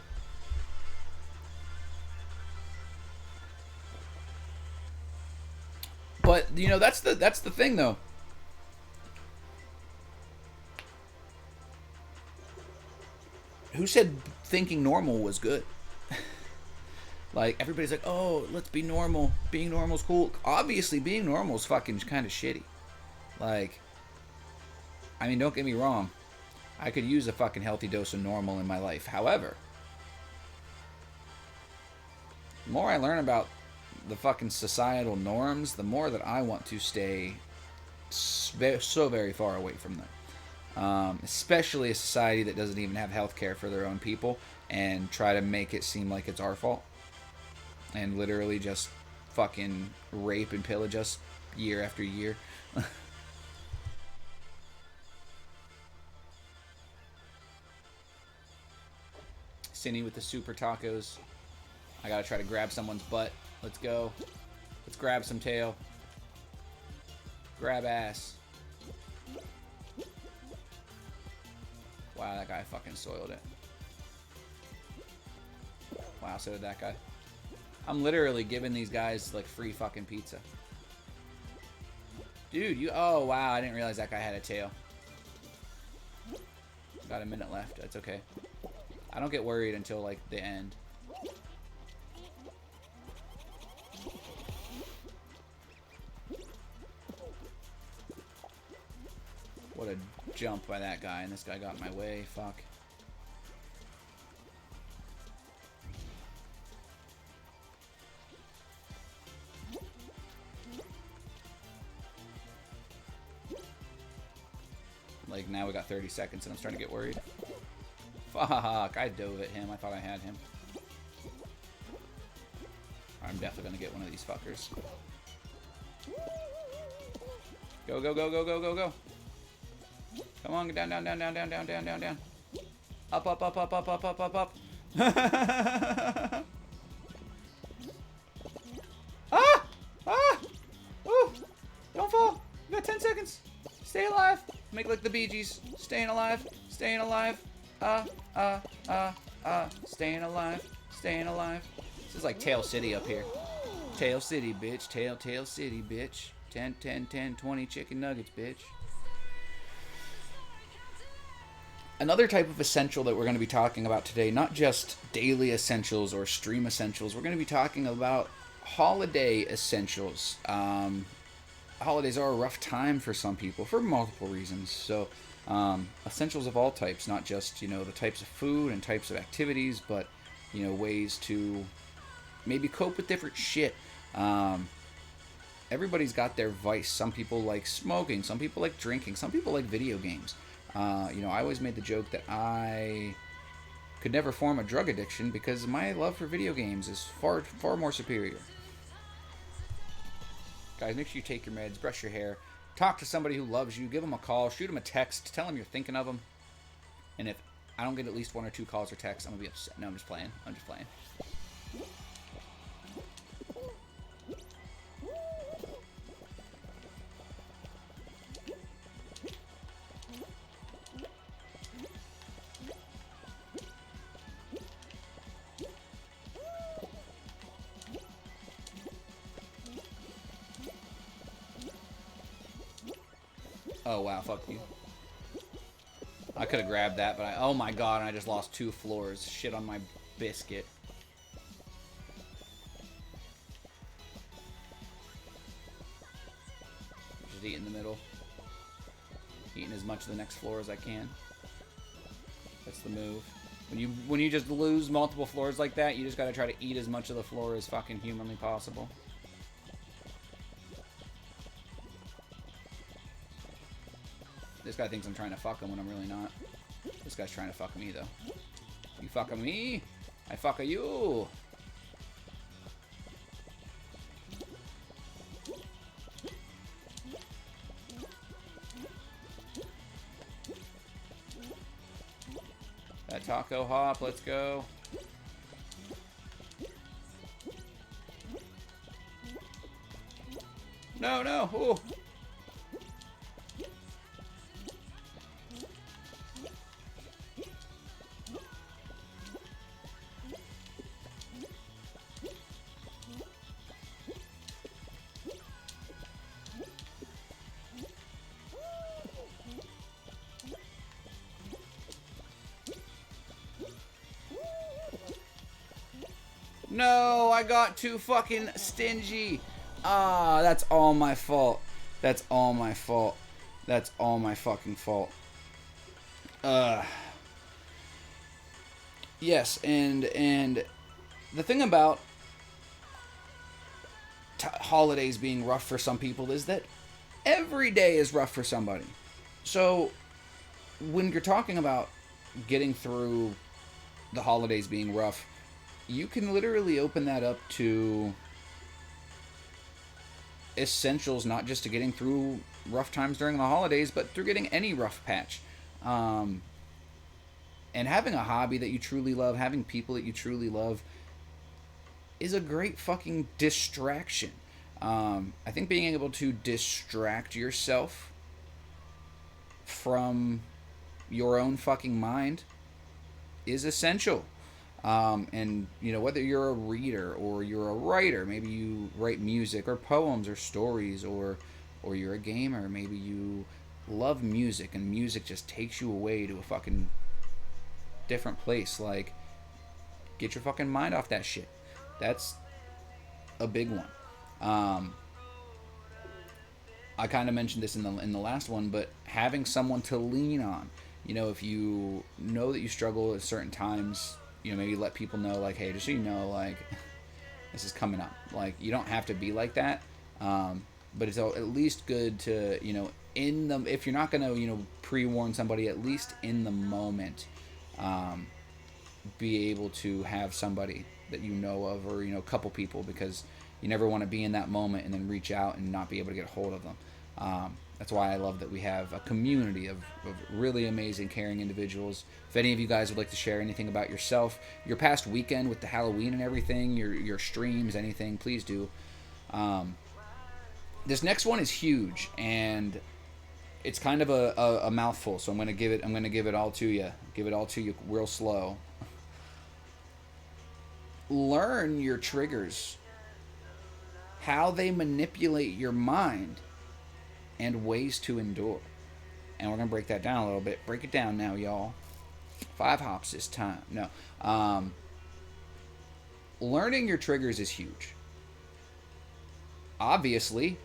you know, that's the thing though. Who said thinking normal was good? Like, everybody's like, oh, let's be normal. Being normal's cool. Obviously, being normal is fucking kind of shitty. Like, I mean, don't get me wrong. I could use a fucking healthy dose of normal in my life. However, the more I learn about the fucking societal norms, the more that I want to stay so very far away from them. Especially a society that doesn't even have health care for their own people and try to make it seem like it's our fault and literally just fucking rape and pillage us year after year. Cindy with the super tacos. I gotta try to grab someone's butt. Let's go. Let's grab some tail. Grab ass. Wow, that guy fucking soiled it. Wow, so did that guy. I'm literally giving these guys, like, free fucking pizza. Dude, you... Oh, wow, I didn't realize that guy had a tail. Got a minute left. That's okay. I don't get worried until, like, the end. What a jump by that guy, and this guy got in my way. Fuck. Like, now we got 30 seconds, and I'm starting to get worried. Fuck, I dove at him. I thought I had him. I'm definitely going to get one of these fuckers. Go, go, go, go, go, go, go. Come on, down, down, down, down, down, down, down, down, down. Up, up, up, up, up, up, up, up, up. Ah! Ah! Ooh! Don't fall. You got 10 seconds. Stay alive. Make like the Bee Gees. Staying alive. Staying alive. Staying alive. Staying alive. This is like Tail City up here. Tail City, bitch. Tail City, bitch. 10, 10, 10, 20 chicken nuggets, bitch. Another type of essential that we're going to be talking about today, not just daily essentials or stream essentials, we're going to be talking about holiday essentials. Holidays are a rough time for some people for multiple reasons. So, essentials of all types, not just, the types of food and types of activities, but, ways to maybe cope with different shit. Everybody's got their vice. Some people like smoking, some people like drinking, some people like video games. I always made the joke that I could never form a drug addiction because my love for video games is far, far more superior. Guys, make sure you take your meds, brush your hair, talk to somebody who loves you, give them a call, shoot them a text, tell them you're thinking of them. And if I don't get at least 1 or 2 calls or texts, I'm going to be upset. No, I'm just playing. Oh, wow, fuck you. I could have grabbed that, but oh my god, and I just lost 2 floors. Shit on my biscuit. Just eat in the middle. Eating as much of the next floor as I can. That's the move. When you just lose multiple floors like that, you just gotta try to eat as much of the floor as fucking humanly possible. This guy thinks I'm trying to fuck him when I'm really not. This guy's trying to fuck me, though. You fucking me? I fuck you! That taco hop, let's go. No, no! Ooh! No, I got too fucking stingy. Ah, that's all my fault. That's all my fault. That's all my fucking fault. Yes, and the thing about holidays being rough for some people is that every day is rough for somebody. So when you're talking about getting through the holidays being rough, you can literally open that up to essentials, not just to getting through rough times during the holidays, but through getting any rough patch. And having a hobby that you truly love, having people that you truly love, is a great fucking distraction. I think being able to distract yourself from your own fucking mind is essential. And whether you're a reader or you're a writer, maybe you write music or poems or stories, or you're a gamer, maybe you love music and music just takes you away to a fucking different place. Like, get your fucking mind off that shit. That's a big one. I kind of mentioned this in the last one, but having someone to lean on. If you know that you struggle at certain times, maybe let people know, like, hey, just so you know, like, this is coming up. Like, you don't have to be like that, but it's at least good to, if you're not going to, pre-warn somebody, at least in the moment, be able to have somebody that you know of, or, a couple people, because you never want to be in that moment and then reach out and not be able to get a hold of them. That's why I love that we have a community of really amazing, caring individuals. If any of you guys would like to share anything about yourself, your past weekend with the Halloween and everything, your streams, anything, please do. This next one is huge, and it's kind of a mouthful, so I'm gonna give it all to you. Give it all to you real slow. Learn your triggers how they manipulate your mind, and ways to endure. And we're going to break that down a little bit. Break it down now, y'all. 5 hops this time. No. Learning your triggers is huge. Obviously,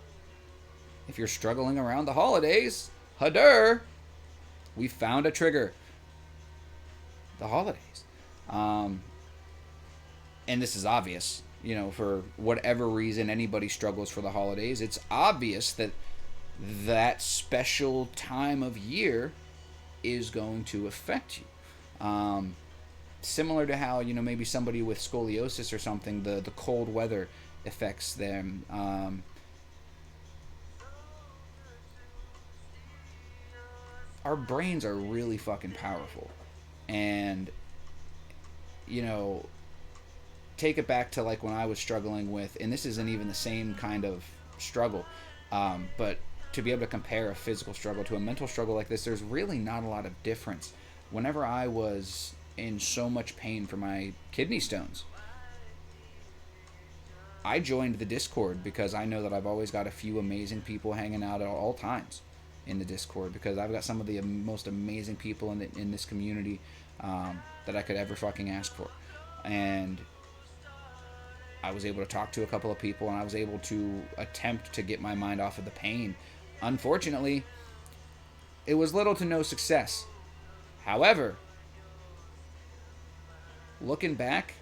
if you're struggling around the holidays, hadur, we found a trigger. The holidays. And this is obvious. You know, for whatever reason anybody struggles for the holidays, it's obvious that that special time of year is going to affect you. Similar to how, you know, maybe somebody with scoliosis or something, the cold weather affects them. Our brains are really fucking powerful. And, you know, take it back to like when I was struggling with, and this isn't even the same kind of struggle, but to be able to compare a physical struggle to a mental struggle like this, there's really not a lot of difference. Whenever I was in so much pain for my kidney stones, I joined the Discord because I know that I've always got a few amazing people hanging out at all times in the Discord, because I've got some of the most amazing people in this community that I could ever fucking ask for. And I was able to talk to a couple of people, and I was able to attempt to get my mind off of the pain. Unfortunately, it was little to no success. However, looking back,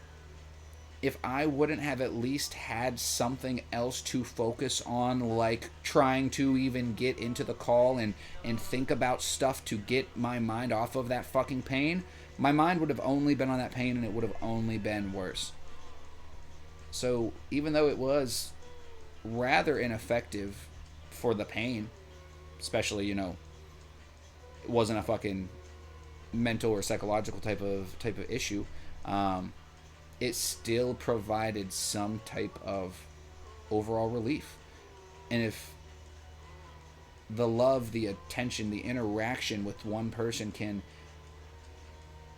if I wouldn't have at least had something else to focus on, like trying to even get into the call and think about stuff to get my mind off of that fucking pain, my mind would have only been on that pain, and it would have only been worse. So even though it was rather ineffective for the pain, especially, you know, it wasn't a fucking mental or psychological type of issue, it still provided some type of overall relief. And if the love, the attention, the interaction with one person can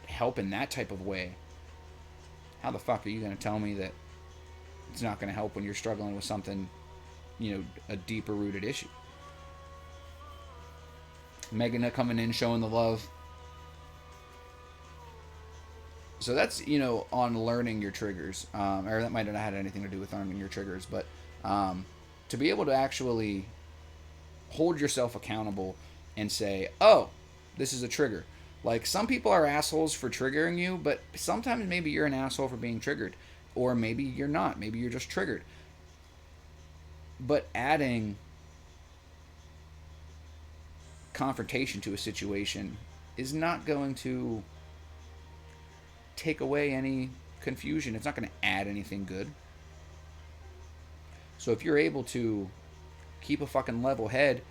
help in that type of way, how the fuck are you going to tell me that it's not going to help when you're struggling with something, you know, a deeper rooted issue? Megan coming in, showing the love. So that's, you know, on learning your triggers. Or that might not have had anything to do with learning your triggers, but to be able to actually hold yourself accountable and say, oh, this is a trigger. Like, some people are assholes for triggering you, but sometimes maybe you're an asshole for being triggered. Or maybe you're not. Maybe you're just triggered. But adding confrontation to a situation is not going to take away any confusion. It's not going to add anything good. So if you're able to keep a fucking level head,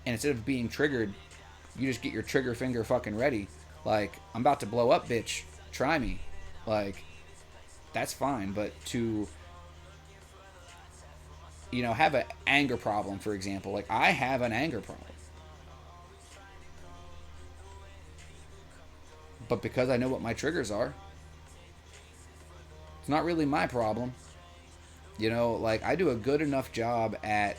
and instead of being triggered, you just get your trigger finger fucking ready. Like, I'm about to blow up, bitch. Try me. Like, that's fine. But to, you know, have an anger problem, for example. Like, I have an anger problem. But because I know what my triggers are, it's not really my problem. You know, like, I do a good enough job at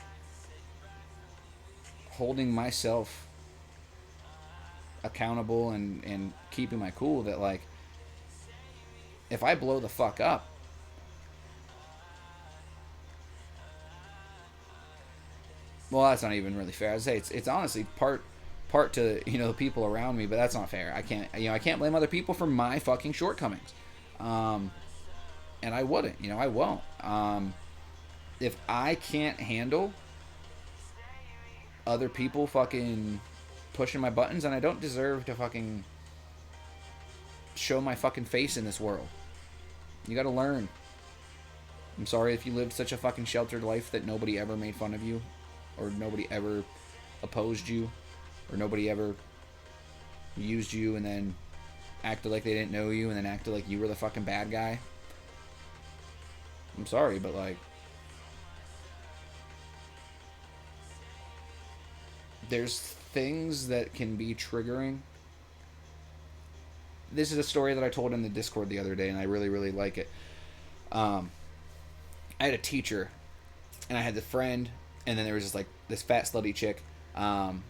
holding myself accountable and keeping my cool that, like, if I blow the fuck up, well, that's not even really fair. I'd say it's honestly part to, you know, the people around me, but that's not fair. I can't blame other people for my fucking shortcomings. And I wouldn't, you know, I won't. If I can't handle other people fucking pushing my buttons, and I don't deserve to fucking show my fucking face in this world. You gotta learn. I'm sorry if you lived such a fucking sheltered life that nobody ever made fun of you, or nobody ever opposed you, or nobody ever used you and then acted like they didn't know you and then acted like you were the fucking bad guy. I'm sorry, but, like, there's things that can be triggering. This is a story that I told in the Discord the other day, and I really, really like it. I had a teacher and I had the friend, and then there was just like this fat slutty chick, and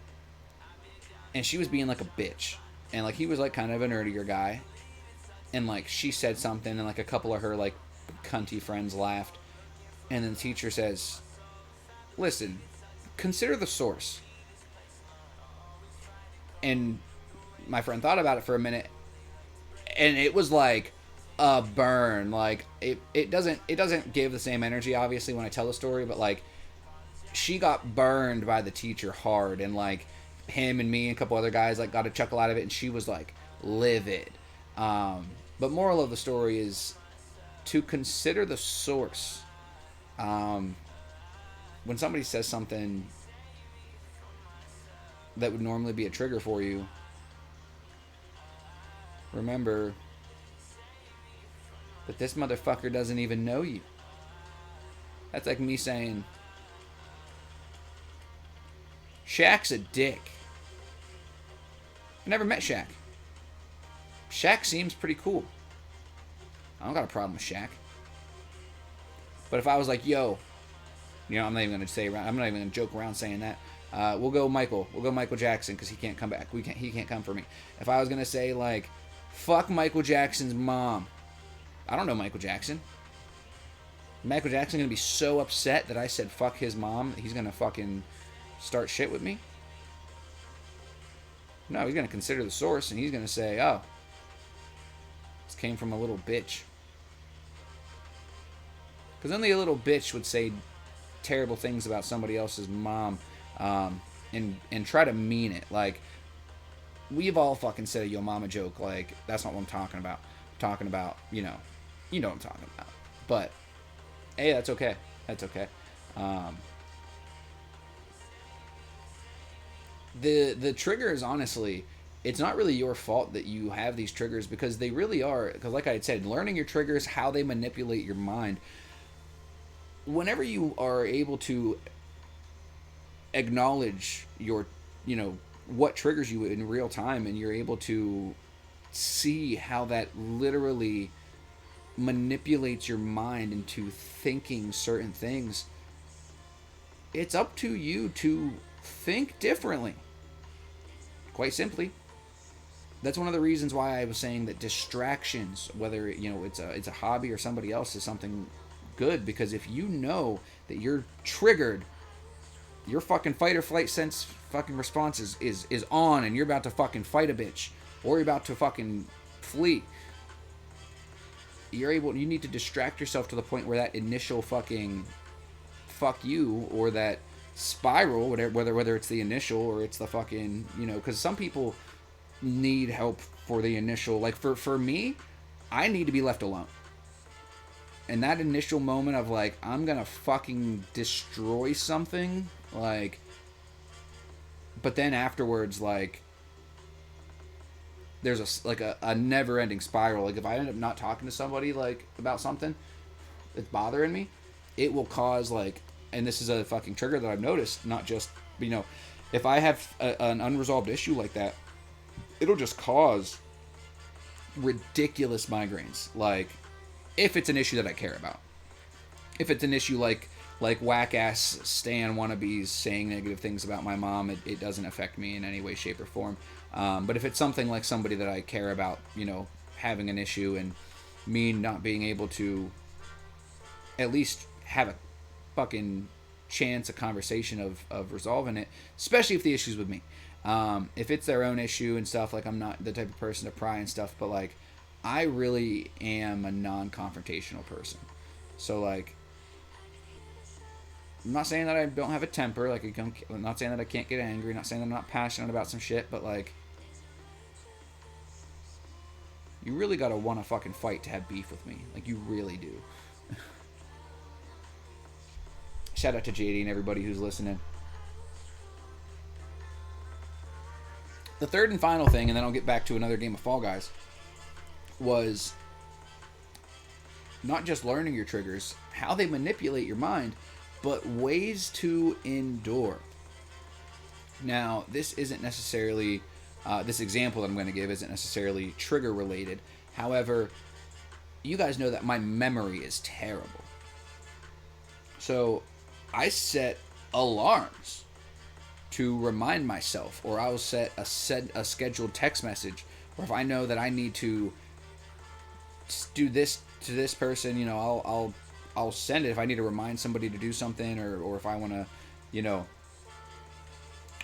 she was being like a bitch, and like he was like kind of a nerdier guy, and like she said something, and like a couple of her like cunty friends laughed, and then the teacher says, "Listen, consider the source." And my friend thought about it for a minute, and it was like a burn. Like it doesn't give the same energy obviously when I tell the story, but like she got burned by the teacher hard, and like him and me and a couple other guys like got a chuckle out of it, and she was like livid. But moral of the story is to consider the source. When somebody says something that would normally be a trigger for you, remember that this motherfucker doesn't even know you. That's like me saying, Shaq's a dick. I never met Shaq. Shaq seems pretty cool. I don't got a problem with Shaq. But if I was like, yo, you know, I'm not even gonna say around. I'm not even gonna joke around saying that. We'll go Michael. We'll go Michael Jackson because he can't come back. He can't come for me. If I was gonna say like, fuck Michael Jackson's mom. I don't know Michael Jackson. Michael Jackson gonna be so upset that I said fuck his mom. He's gonna fucking start shit with me. No, he's gonna consider the source and he's gonna say, oh, this came from a little bitch. Because only a little bitch would say terrible things about somebody else's mom, and try to mean it. Like, we've all fucking said a yo mama joke. Like, that's not what I'm talking about. I'm talking about, you know what I'm talking about. But hey, that's okay. That's okay. The triggers, honestly, it's not really your fault that you have these triggers, because they really are. Because like I had said, learning your triggers, how they manipulate your mind. Whenever you are able to acknowledge your, what triggers you in real time, and you're able to see how that literally manipulates your mind into thinking certain things, it's up to you to think differently. Quite simply. That's one of the reasons why I was saying that distractions, whether it's a hobby or somebody else, is something good, because if you know that you're triggered, your fucking fight or flight sense fucking response is on, and you're about to fucking fight a bitch, or you're about to fucking flee, you need to distract yourself to the point where that initial fucking fuck you, or that spiral, whether it's the initial or it's the fucking, because some people need help for the initial. Like for me, I need to be left alone. And that initial moment of like, I'm gonna fucking destroy something, like, but then afterwards, like, there's a never-ending spiral. Like, if I end up not talking to somebody like about something that's bothering me, it will cause like, and this is a fucking trigger that I've noticed, not just, if I have an unresolved issue like that, it'll just cause ridiculous migraines. Like, if it's an issue that I care about. If it's an issue like whack-ass Stan wannabes saying negative things about my mom, it doesn't affect me in any way, shape, or form. But if it's something like somebody that I care about, having an issue, and me not being able to at least have a fucking chance, a conversation of resolving it, especially if the issue's with me. If it's their own issue and stuff, like, I'm not the type of person to pry and stuff, but like, I really am a non-confrontational person. So like, I'm not saying that I don't have a temper, like, I'm not saying that I can't get angry, not saying that I'm not passionate about some shit, but like, you really gotta want to fucking fight to have beef with me. Like, you really do. Shout out to JD and everybody who's listening. The third and final thing, and then I'll get back to another game of Fall Guys, was not just learning your triggers, how they manipulate your mind, but ways to endure. Now, this isn't necessarily, this example that I'm going to give isn't necessarily trigger related. However, you guys know that my memory is terrible. So, I set alarms to remind myself, or I'll set a scheduled text message, or if I know that I need to do this to this person, I'll send it if I need to remind somebody to do something, or if I want to, you know,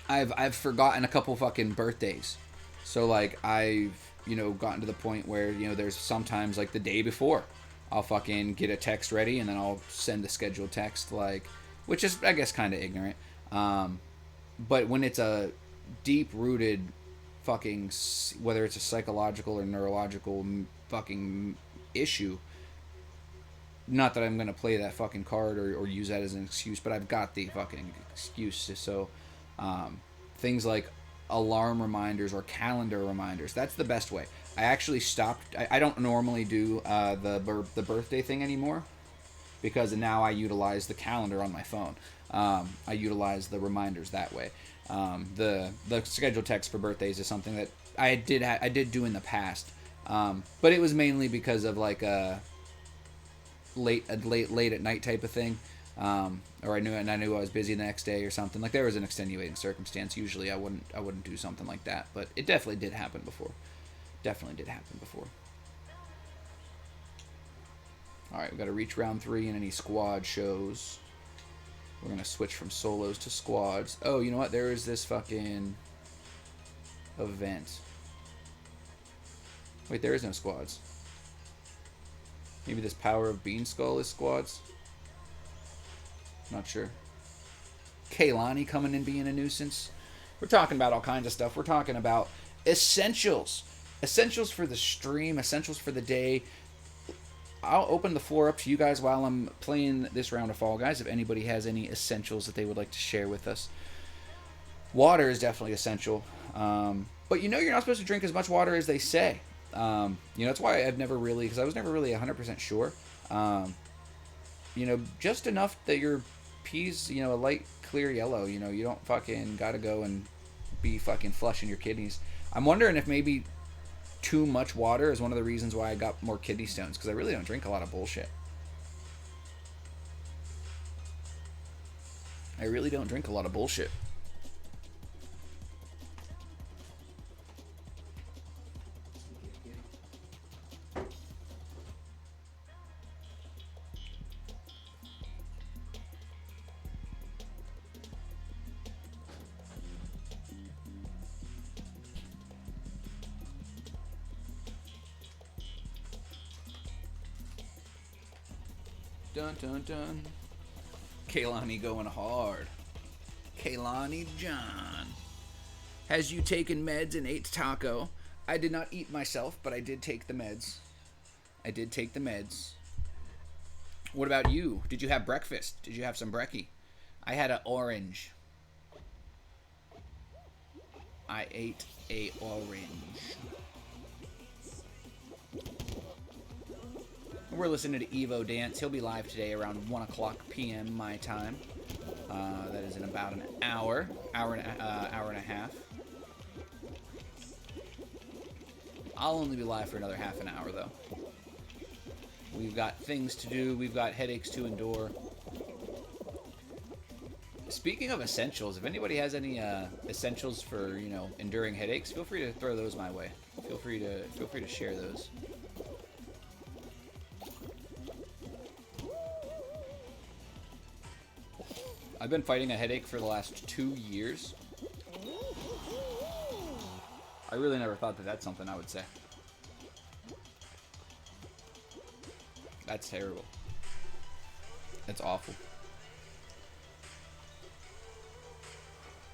I've forgotten a couple fucking birthdays, so like I've gotten to the point where there's sometimes like the day before I'll fucking get a text ready and then I'll send the scheduled text, like, which is I guess kind of ignorant. But when it's a deep rooted fucking, whether it's a psychological or neurological fucking issue, not that I'm gonna play that fucking card or use that as an excuse, but I've got the fucking excuse. So things like alarm reminders or calendar reminders, that's the best way. I actually stopped. I don't normally do the birthday thing anymore, because now I utilize the calendar on my phone. I utilize the reminders that way. The scheduled text for birthdays is something that I did do in the past, but it was mainly because of like a late at night type of thing, or I knew I was busy the next day or something. Like there was an extenuating circumstance. Usually I wouldn't do something like that, but it definitely did happen before. All right, we've got to reach round 3 in any squad shows. We're going to switch from solos to squads. Oh, you know what? There is this fucking event. Wait, there is no squads. Maybe this Power of Bean Skull is squads? Not sure. Kaylani coming in being a nuisance. We're talking about all kinds of stuff. We're talking about essentials. Essentials for the stream, essentials for the day. I'll open the floor up to you guys while I'm playing this round of Fall Guys, if anybody has any essentials that they would like to share with us. Water is definitely essential. But you're not supposed to drink as much water as they say. That's why I've never really, because I was never really 100% sure. Just enough that your pee's, a light, clear yellow. You don't fucking gotta go and be fucking flushing your kidneys. I'm wondering if maybe too much water is one of the reasons why I got more kidney stones, because I really don't drink a lot of bullshit. I really don't drink a lot of bullshit. Dun dun dun. Kaylani going hard. Kaylani John. Has you taken meds and ate taco? I did not eat myself, but I did take the meds. What about you? Did you have breakfast? Did you have some brekkie? I had an orange. I ate a orange. We're listening to Evo Dance. He'll be live today around 1 o'clock p.m. my time. That is in about an hour and a half. I'll only be live for another half an hour, though. We've got things to do. We've got headaches to endure. Speaking of essentials, if anybody has any essentials for enduring headaches, feel free to throw those my way. Feel free to share those. I've been fighting a headache for the last 2 years. I really never thought that that's something I would say. That's terrible. That's awful.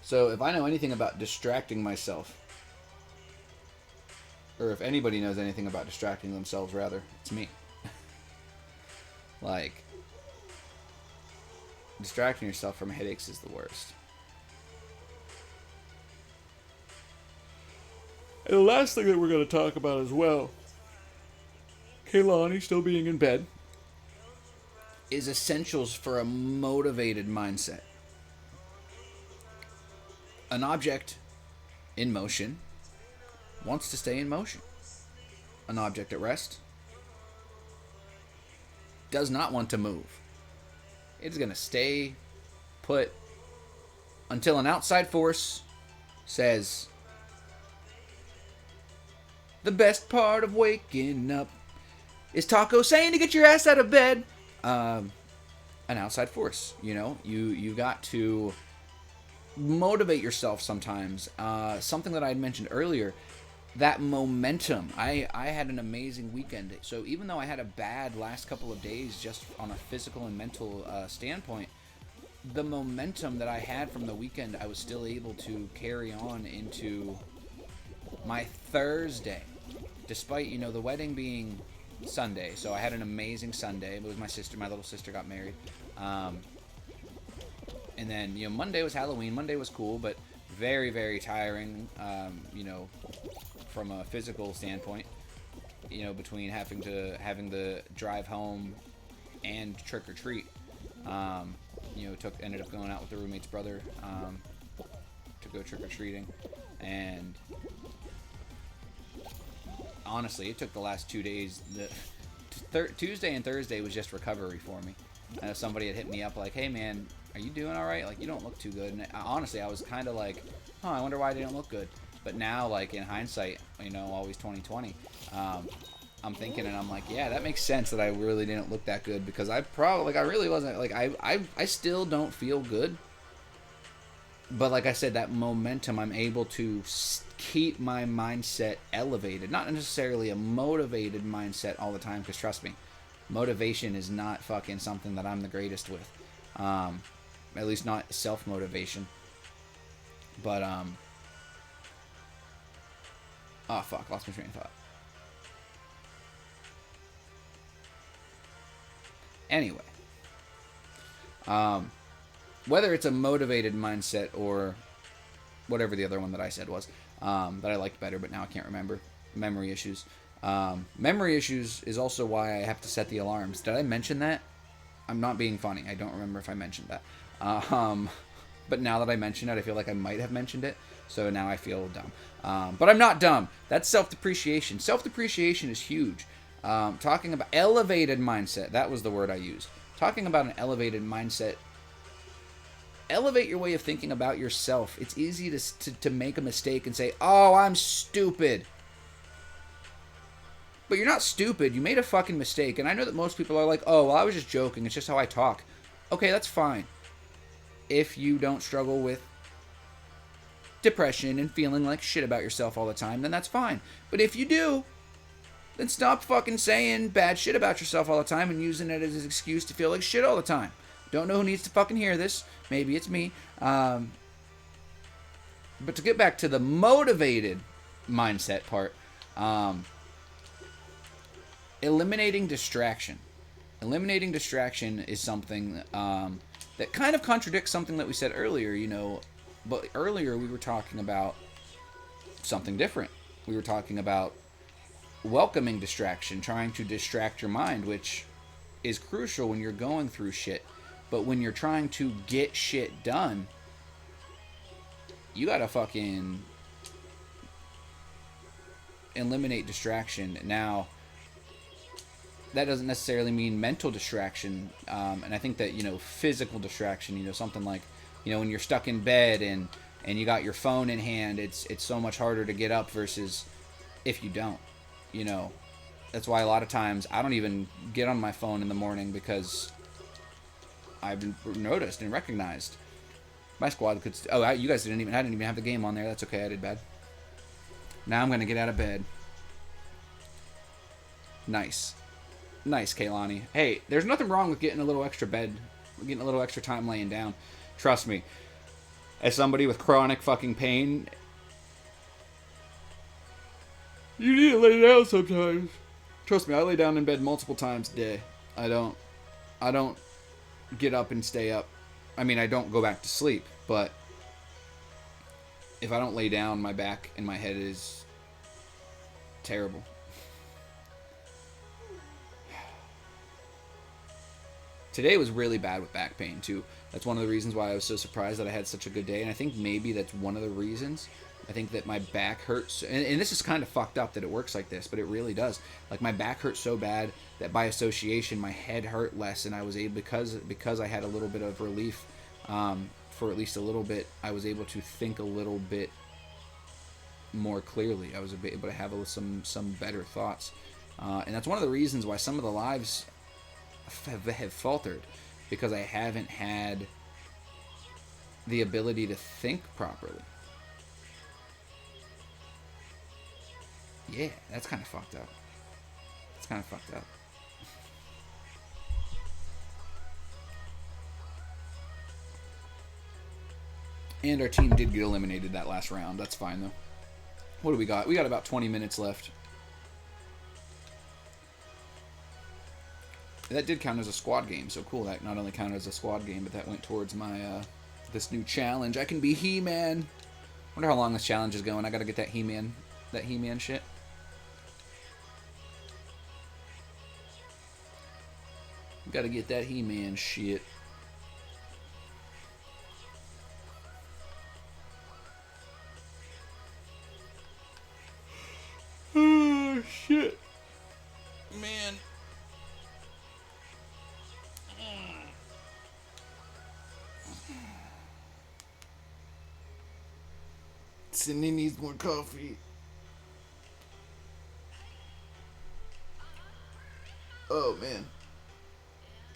So if I know anything about distracting myself, or if anybody knows anything about distracting themselves, rather, it's me. Like, distracting yourself from headaches is the worst. And the last thing that we're going to talk about as well, Kaylani still being in bed, is essentials for a motivated mindset. An object in motion wants to stay in motion. An object at rest does not want to move. It's going to stay put until an outside force says, the best part of waking up is Taco saying to get your ass out of bed. An outside force, you got to motivate yourself sometimes. Something that I had mentioned earlier, that momentum. I had an amazing weekend. So even though I had a bad last couple of days just on a physical and mental standpoint, the momentum that I had from the weekend, I was still able to carry on into my Thursday, despite, the wedding being Sunday. So I had an amazing Sunday. It was my little sister got married. And then, Monday was Halloween. Monday was cool, but very, very tiring, from a physical standpoint, between having to drive home and trick or treat. Ended up going out with the roommate's brother to go trick or treating, and honestly, it took the last 2 days. Tuesday and Thursday was just recovery for me. Somebody had hit me up like, "Hey man, are you doing all right? Like, you don't look too good." And honestly, I was kind of like, "Oh, I wonder why I didn't look good." But now, like, in hindsight, always 2020. I'm thinking, and I'm like, yeah, that makes sense that I really didn't look that good, because I really wasn't, like, I still don't feel good. But like I said, that momentum, I'm able to keep my mindset elevated. Not necessarily a motivated mindset all the time, because trust me, motivation is not fucking something that I'm the greatest with. At least not self-motivation. But, oh, fuck, lost my train of thought. Anyway, whether it's a motivated mindset or whatever the other one that I said was, that I liked better, but now I can't remember. Memory issues. Memory issues is also why I have to set the alarms. Did I mention that? I'm not being funny. I don't remember if I mentioned that. But now that I mention it, I feel like I might have mentioned it. So now I feel dumb. But I'm not dumb. That's self-depreciation. Self-depreciation is huge. Talking about elevated mindset. That was the word I used. Talking about an elevated mindset. Elevate your way of thinking about yourself. It's easy to make a mistake and say, "Oh, I'm stupid." But you're not stupid. You made a fucking mistake. And I know that most people are like, "Oh, well, I was just joking. It's just how I talk." Okay, that's fine. If you don't struggle with depression and feeling like shit about yourself all the time, then that's fine. But if you do, then stop fucking saying bad shit about yourself all the time and using it as an excuse to feel like shit all the time. Don't know who needs to fucking hear this. Maybe it's me. But to get back to the motivated mindset part, eliminating distraction. Eliminating distraction is something that kind of contradicts something that we said earlier, But earlier we were talking about something different. We were talking about welcoming distraction, trying to distract your mind, which is crucial when you're going through shit. But when you're trying to get shit done, you gotta fucking eliminate distraction. Now, that doesn't necessarily mean mental distraction, and I think that, physical distraction, something like, when you're stuck in bed and you got your phone in hand, it's so much harder to get up versus if you don't. That's why a lot of times I don't even get on my phone in the morning, because I've noticed and recognized my squad could. You guys didn't even. I didn't even have the game on there. That's okay. I did bad. Now I'm gonna get out of bed. Nice, Kaylani. Hey, there's nothing wrong with getting a little extra bed, getting a little extra time laying down. Trust me. As somebody with chronic fucking pain, you need to lay down sometimes. Trust me, I lay down in bed multiple times a day. I don't get up and stay up. I mean, I don't go back to sleep, but if I don't lay down, my back and my head is terrible. Today was really bad with back pain, too. That's one of the reasons why I was so surprised that I had such a good day, and I think maybe that's one of the reasons. I think that my back hurts, and this is kind of fucked up that it works like this, but it really does. Like, my back hurt so bad that by association, my head hurt less, and I was able, because I had a little bit of relief for at least a little bit, I was able to think a little bit more clearly. I was able to have some better thoughts, and that's one of the reasons why some of the lives have faltered, because I haven't had the ability to think properly. Yeah, that's kind of fucked up. It's kind of fucked up. And our team did get eliminated that last round. That's fine, though. What do we got? We got about 20 minutes left. That did count as a squad game, so cool. That not only counted as a squad game, but that went towards my this new challenge. I can be He-Man. Wonder how long this challenge is going. I gotta get that He-Man shit. Gotta get that He-Man shit. Oh, shit. Man. Sydney needs more coffee. Oh, man.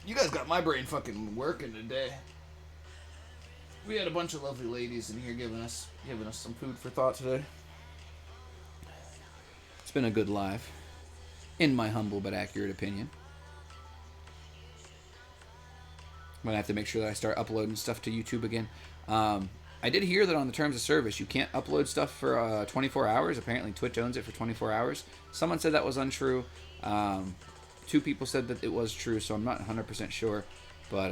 You guys got my brain fucking working today. We had a bunch of lovely ladies in here giving us some food for thought today. It's been a good live, in my humble but accurate opinion. I'm gonna have to make sure that I start uploading stuff to YouTube again. I did hear that on the terms of service, you can't upload stuff for 24 hours. Apparently, Twitch owns it for 24 hours. Someone said that was untrue. 2 people said that it was true, so I'm not 100% sure. But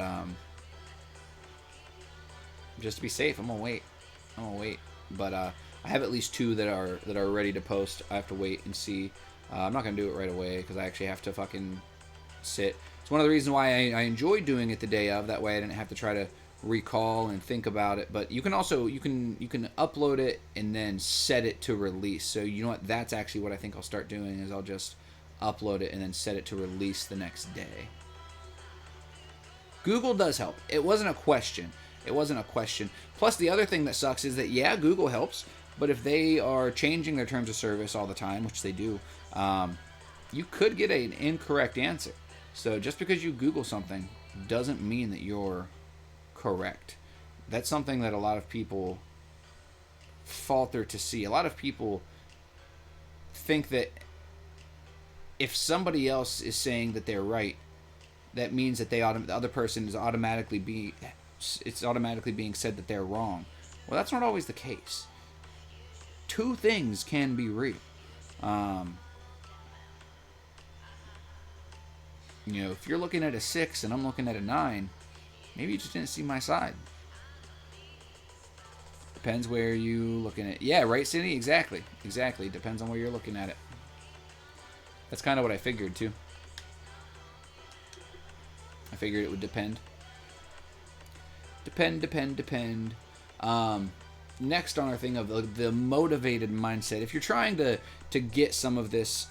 just to be safe, I'm gonna wait. But I have at least 2 that are ready to post. I have to wait and see. I'm not gonna do it right away because I actually have to fucking sit. It's one of the reasons why I enjoy doing it the day of. That way, I didn't have to try to recall and think about it. But you can also you can upload it and then set it to release. So you know what? That's actually what I think I'll start doing. Is I'll just upload it and then set it to release the next day. Google does help. It wasn't a question. Plus, the other thing that sucks is that, yeah, Google helps, but if they are changing their terms of service all the time, which they do, you could get an incorrect answer. So just because you Google something doesn't mean that you're correct. That's something that a lot of people falter to see. A lot of people think that if somebody else is saying that they're right, that means that the other person is automatically being said that they're wrong. Well, that's not always the case. 2 things can be real. If you're looking at a 6 and I'm looking at a 9, maybe you just didn't see my side. Depends where you looking at. Yeah, right, Cindy? Exactly. Depends on where you're looking at it. That's kind of what I figured, too. I figured it would depend. Depend. Next on our thing of the motivated mindset. If you're trying to get some of this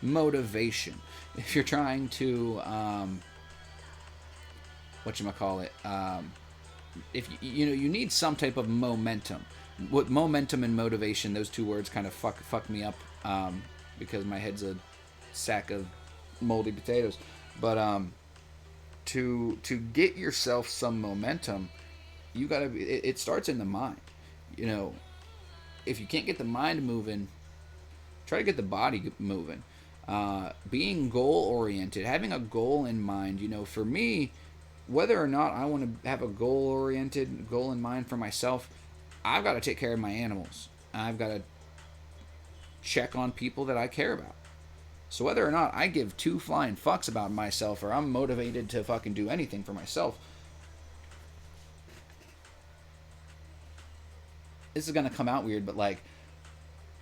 motivation, if you're trying to if you need some type of momentum. What momentum and motivation, those 2 words kind of fuck me up because my head's a sack of moldy potatoes. But to get yourself some momentum, you gotta. It starts in the mind. If you can't get the mind moving, try to get the body moving. Being goal oriented, having a goal in mind. For me, whether or not I want to have a goal in mind for myself, I've got to take care of my animals. I've got to check on people that I care about. So whether or not I give 2 flying fucks about myself, or I'm motivated to fucking do anything for myself, this is going to come out weird, but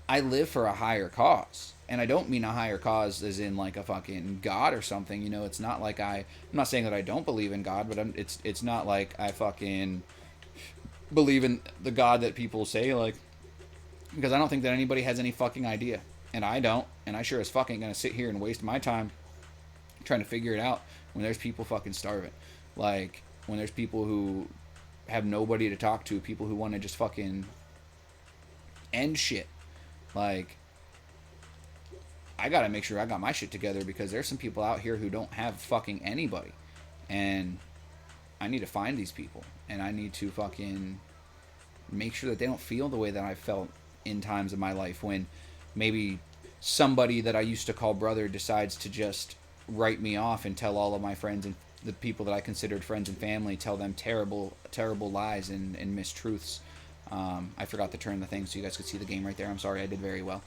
I live for a higher cause. And I don't mean a higher cause as in like a fucking God or something. It's not like I'm not saying that I don't believe in God, but it's not like I fucking believe in the God that people say, because I don't think that anybody has any fucking idea. And I don't. And I sure as fucking gonna sit here and waste my time trying to figure it out when there's people fucking starving. When there's people who have nobody to talk to, people who want to just fucking end shit. Like, I gotta make sure I got my shit together, because there's some people out here who don't have fucking anybody. And I need to find these people. And I need to fucking make sure that they don't feel the way that I felt in times of my life when maybe somebody that I used to call brother decides to just write me off and tell all of my friends and the people that I considered friends and family, tell them terrible lies and mistruths. I forgot to turn the thing so you guys could see the game right there. I'm sorry, I did very well.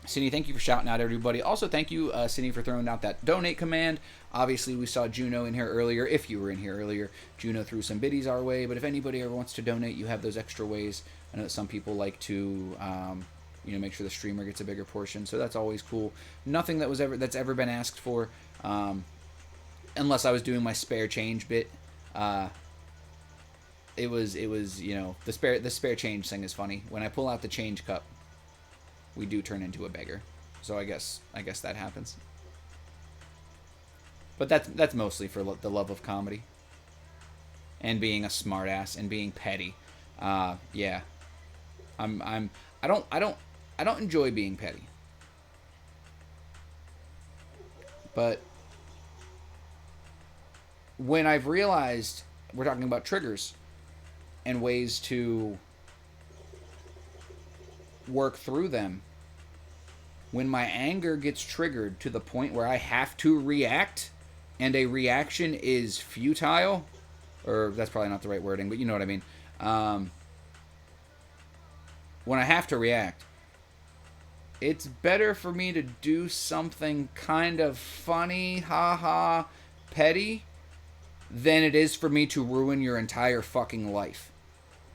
Cindy, thank you for shouting out everybody. Also, thank you, Cindy, for throwing out that donate command. Obviously, we saw Juno in here earlier. If you were in here earlier, Juno threw some biddies our way. But if anybody ever wants to donate, you have those extra ways. I know that some people like to, make sure the streamer gets a bigger portion. So that's always cool. Nothing that's ever been asked for, unless I was doing my spare change bit. It was the spare change thing is funny. When I pull out the change cup, we do turn into a beggar. So I guess that happens. But that's mostly for the love of comedy and being a smartass and being petty. Yeah. I don't enjoy being petty. But when I've realized we're talking about triggers and ways to work through them, when my anger gets triggered to the point where I have to react and a reaction is futile, or that's probably not the right wording, but you know what I mean. When I have to react, it's better for me to do something kind of funny, haha, petty, than it is for me to ruin your entire fucking life.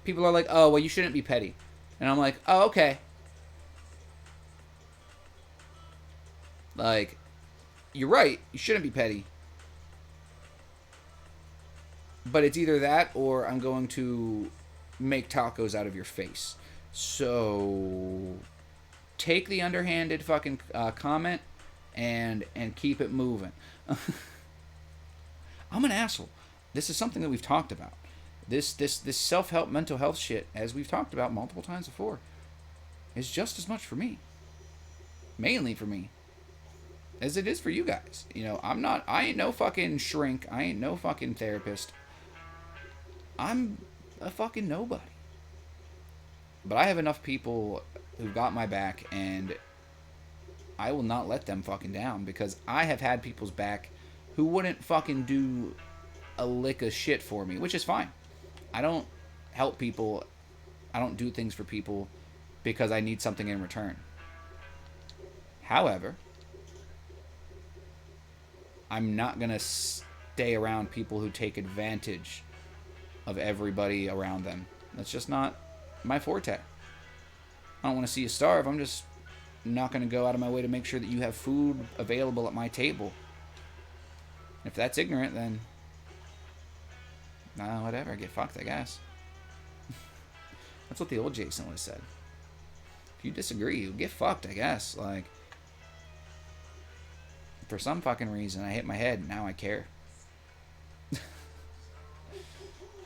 People are like, oh, well, you shouldn't be petty. And I'm like, oh, okay. Like, you're right. You shouldn't be petty. But it's either that or I'm going to make tacos out of your face. So take the underhanded fucking comment and keep it moving. I'm an asshole. This is something that we've talked about. This self-help, mental health shit, as we've talked about multiple times before, is just as much for me. Mainly for me. As it is for you guys. I ain't no fucking shrink. I ain't no fucking therapist. I'm a fucking nobody. But I have enough people who've got my back, and I will not let them fucking down, because I have had people's back who wouldn't fucking do a lick of shit for me, which is fine. I don't help people. I don't do things for people because I need something in return. However, I'm not going to stay around people who take advantage of everybody around them. That's just not my forte. I don't want to see you starve. I'm just not going to go out of my way to make sure that you have food available at my table. If that's ignorant, then whatever, get fucked, I guess. That's what the old Jason would have said. If you disagree, you get fucked, I guess. Like, for some fucking reason, I hit my head, and now I care.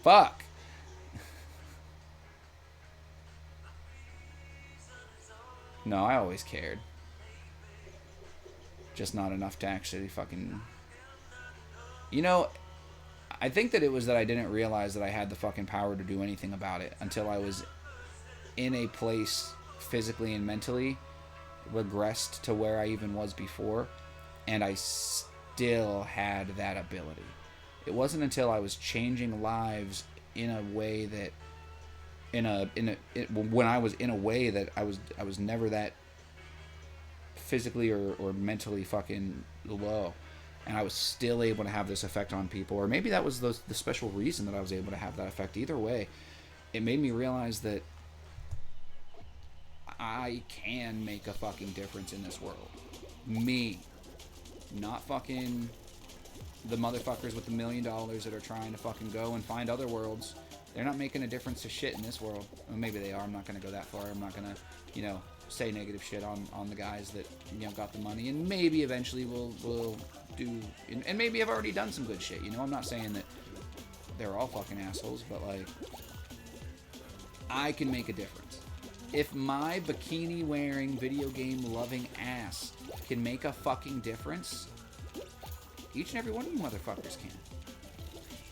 Fuck. No, I always cared. Just not enough to actually fucking... I think that it was that I didn't realize that I had the fucking power to do anything about it until I was in a place physically and mentally regressed to where I even was before, and I still had that ability. It wasn't until I was changing lives in a way that when I was in a way that I was never that physically or mentally fucking low. And I was still able to have this effect on people. Or maybe that was the special reason that I was able to have that effect. Either way, it made me realize that I can make a fucking difference in this world. Me. Not fucking the motherfuckers with $1 million that are trying to fucking go and find other worlds. They're not making a difference to shit in this world. Well, maybe they are. I'm not going to go that far. I'm not going to, say negative shit on the guys that, got the money. And maybe eventually we'll do, and maybe I've already done some good shit, you know? I'm not saying that they're all fucking assholes, but, like, I can make a difference. If my bikini-wearing, video game-loving ass can make a fucking difference, each and every one of you motherfuckers can.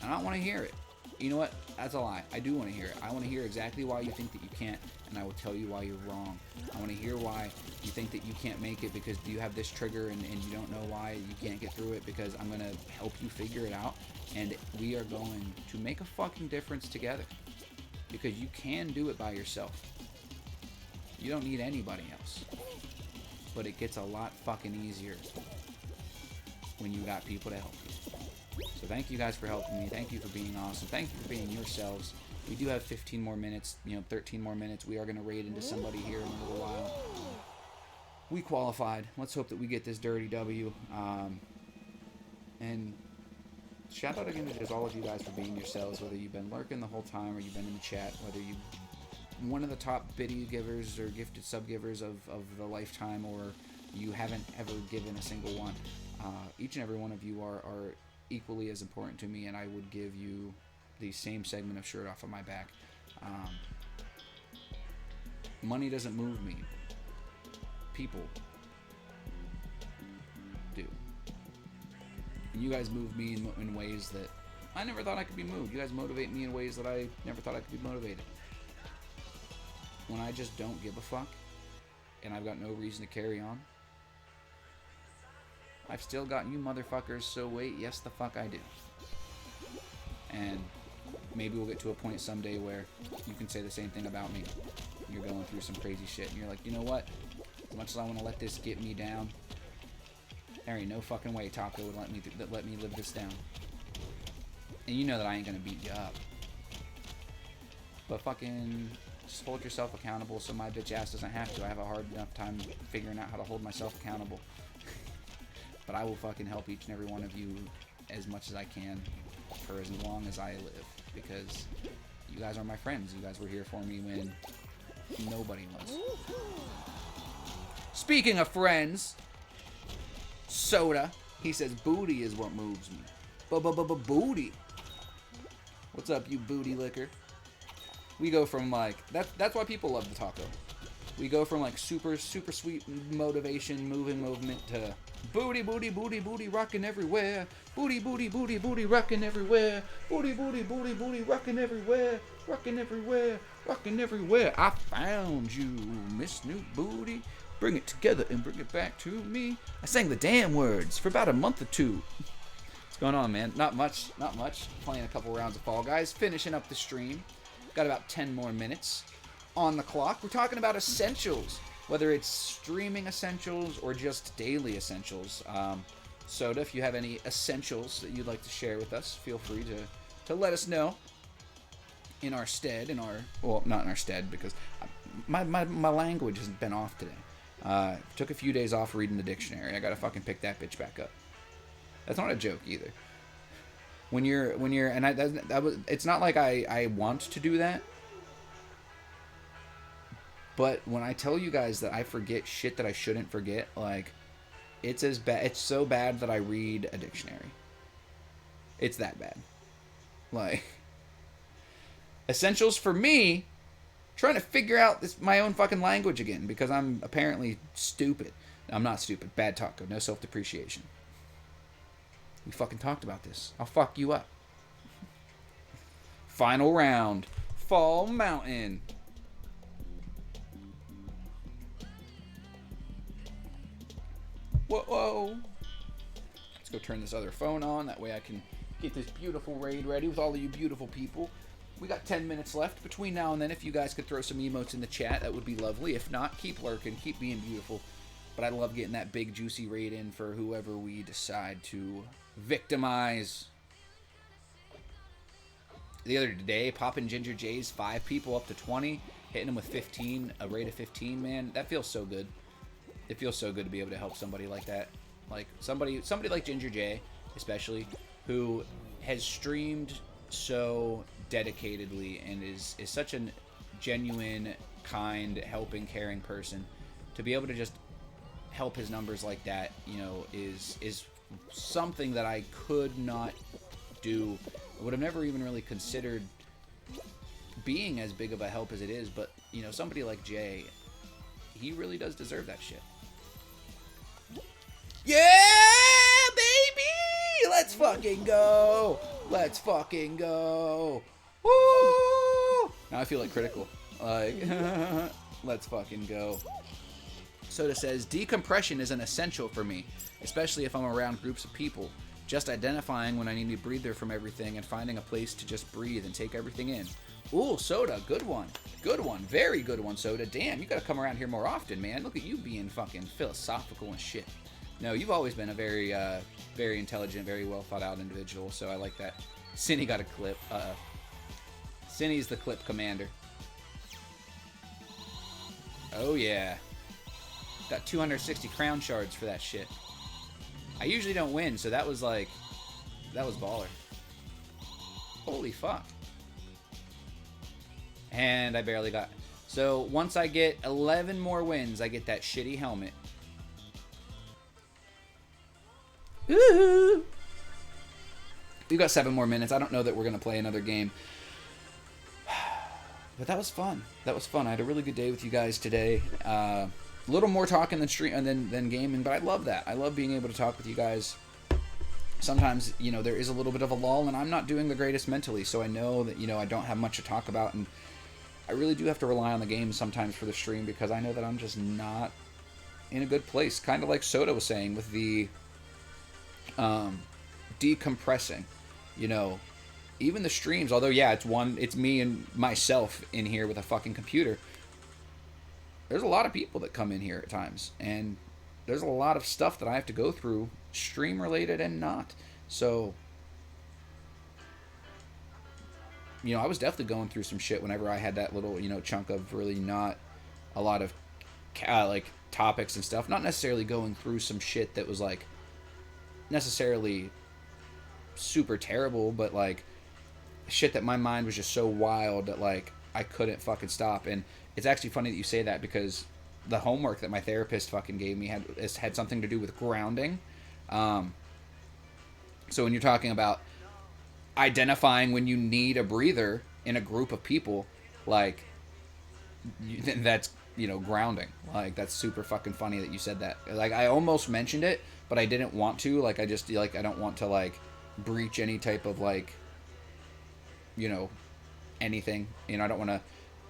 And I don't want to hear it. You know what? That's a lie. I do want to hear it. I want to hear exactly why you think that you can't, and I will tell you why you're wrong. I want to hear why you think that you can't make it because you have this trigger and you don't know why you can't get through it, because I'm going to help you figure it out, and we are going to make a fucking difference together. Because you can do it by yourself. You don't need anybody else. But it gets a lot fucking easier when you got people to help you. So thank you guys for helping me. Thank you for being awesome. Thank you for being yourselves. We do have 15 more minutes, 13 more minutes. We are going to raid into somebody here in a little while. We qualified. Let's hope that we get this dirty W. And shout out again to just all of you guys for being yourselves, whether you've been lurking the whole time or you've been in the chat, whether you one of the top biddy givers or gifted sub givers of the lifetime, or you haven't ever given a single one. Each and every one of you are equally as important to me, and I would give you the same segment of shirt off of my back. Money doesn't move me. People do. And you guys move me in ways that I never thought I could be moved. You guys motivate me in ways that I never thought I could be motivated. When I just don't give a fuck, and I've got no reason to carry on, I've still got you motherfuckers, so wait, yes the fuck I do. And maybe we'll get to a point someday where you can say the same thing about me. You're going through some crazy shit, and you're like, you know what? As much as I want to let this get me down, there ain't no fucking way Taco would let me live this down. And you know that I ain't gonna beat you up. But fucking just hold yourself accountable so my bitch ass doesn't have to. I have a hard enough time figuring out how to hold myself accountable. But I will fucking help each and every one of you as much as I can for as long as I live. Because you guys are my friends. You guys were here for me when nobody was. Speaking of friends, Soda, he says booty is what moves me. Booty. What's up, you booty licker? We go from like that's why people love the taco. We go from like super sweet motivation, moving movement to booty rocking everywhere. Booty rocking everywhere. Booty rocking everywhere. Rocking everywhere. I found you, Miss New Booty. Bring it together and bring it back to me. I sang the damn words for about a month or two. What's going on, man? Not much. Playing a couple rounds of Fall Guys. Finishing up the stream. Got about 10 more minutes on the clock. We're talking about essentials, whether it's streaming essentials or just daily essentials. Soda, if you have any essentials that you'd like to share with us, feel free to let us know. In our stead, well, not in our stead, because my language has been off today. Took a few days off reading the dictionary. I gotta fucking pick that bitch back up. That's not a joke either. When you're, and it's not like I want to do that. But when I tell you guys that I forget shit that I shouldn't forget, like, it's as bad. It's so bad that I read a dictionary. It's that bad. Like, essentials for me, trying to figure out my own fucking language again because I'm apparently stupid. I'm not stupid. Bad taco. No self-depreciation. We fucking talked about this. I'll fuck you up. Final round. Fall Mountain. Whoa. Let's go turn this other phone on. That way I can get this beautiful raid ready with all of you beautiful people. We got 10 minutes left between now and then. If you guys could throw some emotes in the chat, that would be lovely. If not, keep lurking. Keep being beautiful. But I love getting that big juicy raid in for whoever we decide to victimize. The other day, popping Ginger J's 5 people up to 20, hitting them with 15, a rate of 15, man, that feels so good. It feels so good to be able to help somebody like that. Like somebody like Ginger J, especially, who has streamed so dedicatedly and is such a genuine, kind, helping, caring person. To be able to just help his numbers like that, you know, is something that I could not do. I would have never even really considered being as big of a help as it is, but, you know, somebody like Jay, he really does deserve that shit. Yeah, baby! Let's fucking go! Let's fucking go! Woo! Now I feel like critical. Like, let's fucking go. Soda says, decompression is an essential for me, especially if I'm around groups of people. Just identifying when I need a breather from everything and finding a place to just breathe and take everything in. Ooh, Soda, good one. Good one. Very good one, Soda. Damn, you gotta come around here more often, man. Look at you being fucking philosophical and shit. No, you've always been a very, very intelligent, very well thought out individual, so I like that. Cinny got a clip. Cinny's the clip commander. Oh, yeah. Got 260 crown shards for that shit. I usually don't win, so that was like... That was baller. Holy fuck. And I barely got... So, once I get 11 more wins, I get that shitty helmet. Ooh. We've got 7 more minutes. I don't know that we're going to play another game. But that was fun. That was fun. I had a really good day with you guys today. A little more talking than gaming, but I love that. I love being able to talk with you guys. Sometimes, you know, there is a little bit of a lull, and I'm not doing the greatest mentally, so I know that, you know, I don't have much to talk about, and I really do have to rely on the game sometimes for the stream, because I know that I'm just not in a good place. Kind of like Soda was saying with the decompressing, you know, even the streams, although, yeah, it's me and myself in here with a fucking computer. There's a lot of people that come in here at times, and there's a lot of stuff that I have to go through, stream related and not. So, you know, I was definitely going through some shit whenever I had that little, you know, chunk of really not a lot of like topics and stuff. Not necessarily going through some shit that was like necessarily super terrible, but like shit that my mind was just so wild that like I couldn't fucking stop. And it's actually funny that you say that, because the homework that my therapist fucking gave me had something to do with grounding. So when you're talking about identifying when you need a breather in a group of people, like, that's, you know, grounding. Like, that's super fucking funny that you said that. Like, I almost mentioned it, but I didn't want to. Like, I just, like, I don't want to, like, breach any type of, like, you know, anything. You know, I don't want to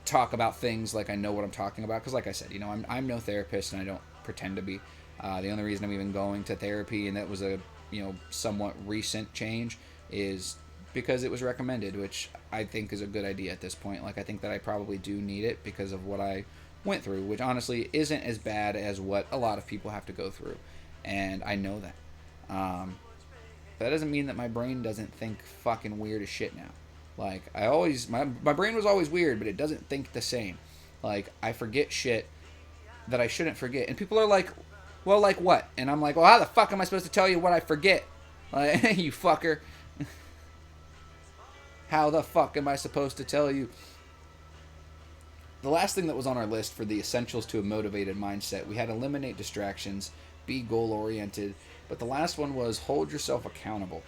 talk about things like I know what I'm talking about, because like I said, you know, I'm no therapist, and I don't pretend to be. The only reason I'm even going to therapy, and that was a, you know, somewhat recent change, is because it was recommended, which I think is a good idea at this point. Like, I think that I probably do need it because of what I went through, which honestly isn't as bad as what a lot of people have to go through, and I know that. That doesn't mean that my brain doesn't think fucking weird as shit now. Like, I always, my brain was always weird, but it doesn't think the same. Like, I forget shit that I shouldn't forget. And people are like, well, like what? And I'm like, well, how the fuck am I supposed to tell you what I forget? Like, you fucker. How the fuck am I supposed to tell you? The last thing that was on our list for the essentials to a motivated mindset, we had eliminate distractions, be goal-oriented, but the last one was hold yourself accountable.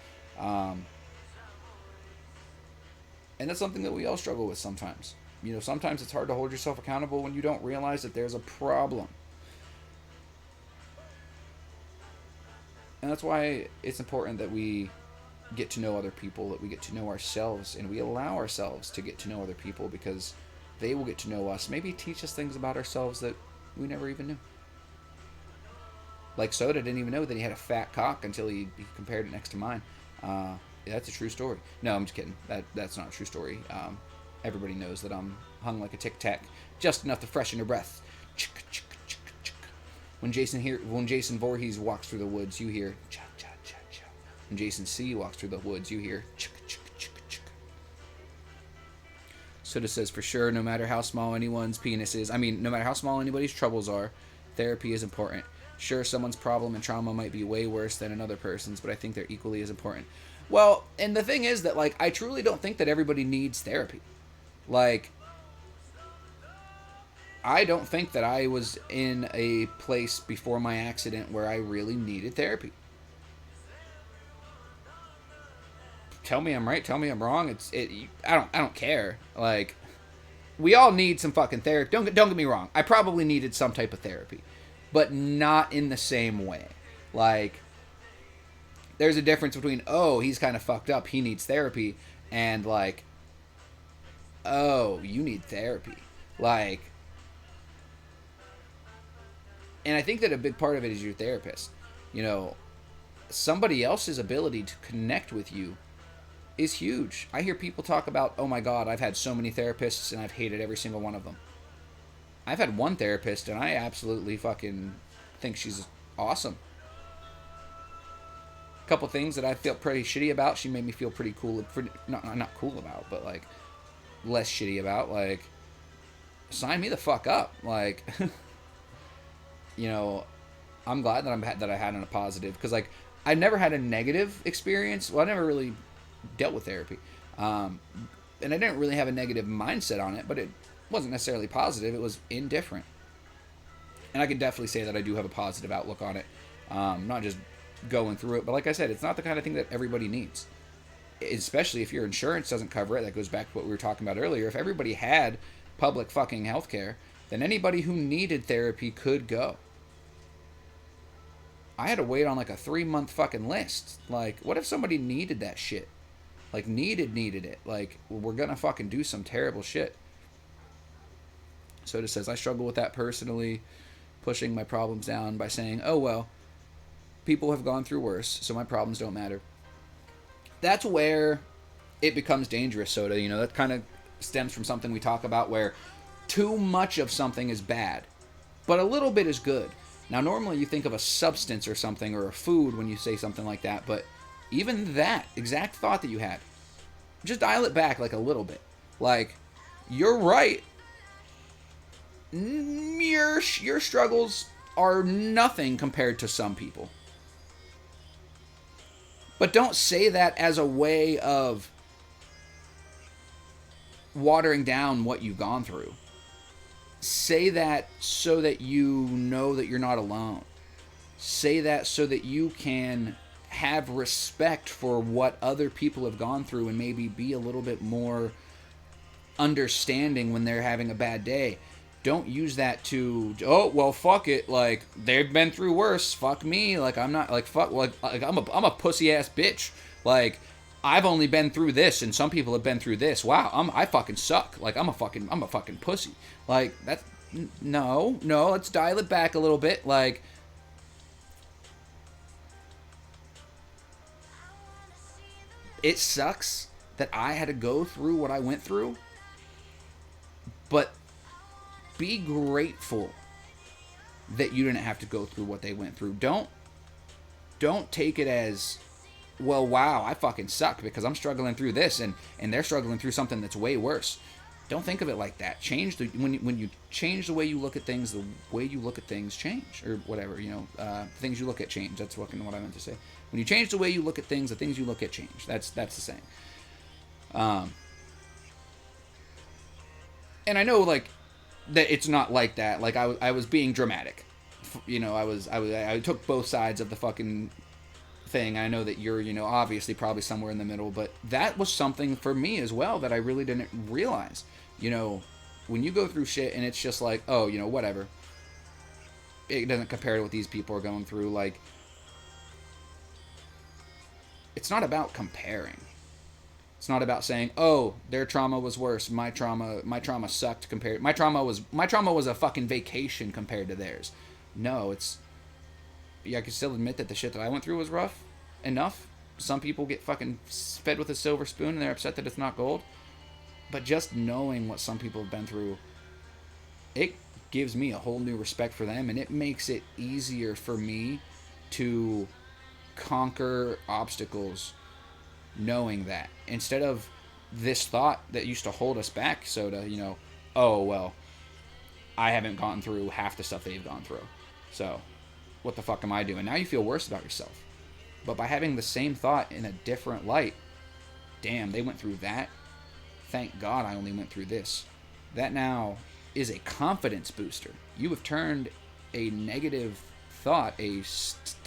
And that's something that we all struggle with sometimes. You know, sometimes it's hard to hold yourself accountable when you don't realize that there's a problem. And that's why it's important that we get to know other people, that we get to know ourselves, and we allow ourselves to get to know other people, because they will get to know us, maybe teach us things about ourselves that we never even knew. Like Soda didn't even know that he had a fat cock until he compared it next to mine. That's a true story. No, I'm just kidding. That's not a true story. Everybody knows that I'm hung like a tic tac, just enough to freshen your breath. When Jason Voorhees walks through the woods, you hear cha cha cha cha. When Jason C walks through the woods, you hear chicka chicka chicka chicka. Soda says, for sure, no matter how small anyone's penis is, no matter how small anybody's troubles are, therapy is important. Sure, someone's problem and trauma might be way worse than another person's, but I think they're equally as important. Well, and the thing is that, like, I truly don't think that everybody needs therapy. Like, I don't think that I was in a place before my accident where I really needed therapy. tell me I'm right, tell me I'm wrong. I don't care. Like, we all need some fucking therapy. Don't get me wrong. I probably needed some type of therapy, but not in the same way. Like, there's a difference between, oh, he's kind of fucked up, he needs therapy, and like, oh, you need therapy. Like, and I think that a big part of it is your therapist. You know, somebody else's ability to connect with you is huge. I hear people talk about, oh my God, I've had so many therapists and I've hated every single one of them. I've had one therapist and I absolutely fucking think she's awesome. A couple things that I feel pretty shitty about, she made me feel pretty cool. Not cool about, but like less shitty about. Like, sign me the fuck up. Like, you know, I'm glad that I had a positive, because like I never had a negative experience. Well, I never really dealt with therapy, and I didn't really have a negative mindset on it, but it wasn't necessarily positive. It was indifferent, and I can definitely say that I do have a positive outlook on it. Not just going through it, but like I said, it's not the kind of thing that everybody needs, especially if your insurance doesn't cover it. That goes back to what we were talking about earlier. If everybody had public fucking healthcare, then anybody who needed therapy could go. I had to wait on like a 3-month fucking list. Like, what if somebody needed that shit? Like, needed it. Like, we're gonna fucking do some terrible shit. So it says, I struggle with that personally, pushing my problems down by saying, oh well, people have gone through worse, so my problems don't matter. That's where it becomes dangerous, Soda. You know, that kind of stems from something we talk about, where too much of something is bad, but a little bit is good. Now, normally you think of a substance or something, or a food when you say something like that, but even that exact thought that you had, just dial it back like a little bit. Like, you're right. Your struggles are nothing compared to some people. But don't say that as a way of watering down what you've gone through. Say that so that you know that you're not alone. Say that so that you can have respect for what other people have gone through, and maybe be a little bit more understanding when they're having a bad day. Don't use that to, oh, well, fuck it, like, they've been through worse, fuck me, like, I'm not, like, fuck, like I'm a pussy-ass bitch, like, I've only been through this, and some people have been through this, wow, I fucking suck, like, I'm a fucking pussy, like, that's, no, let's dial it back a little bit, like, it sucks that I had to go through what I went through, but be grateful that you didn't have to go through what they went through. Don't take it as, well, wow, I fucking suck because I'm struggling through this, and they're struggling through something that's way worse. Don't think of it like that. When you change the way you look at things, the way you look at things change, or whatever, you know, things you look at change. That's what I meant to say. When you change the way you look at things, the things you look at change. That's the saying. And I know, like, that it's not like that. Like, I was being dramatic. You know, I took both sides of the fucking thing. I know that you're, you know, obviously probably somewhere in the middle, but that was something for me as well that I really didn't realize. You know, when you go through shit and it's just like, oh, you know, whatever. It doesn't compare to what these people are going through. Like, it's not about comparing. It's not about saying, oh, their trauma was worse. My trauma sucked compared. My trauma was a fucking vacation compared to theirs. No, I can still admit that the shit that I went through was rough enough. Some people get fucking fed with a silver spoon and they're upset that it's not gold. But just knowing what some people have been through, it gives me a whole new respect for them, and it makes it easier for me to conquer obstacles knowing that, instead of this thought that used to hold us back, Soda, you know, oh, well, I haven't gone through half the stuff they've gone through, so what the fuck am I doing? Now you feel worse about yourself. But by having the same thought in a different light, damn, they went through that, thank God I only went through this. That now is a confidence booster. You have turned a negative thought, a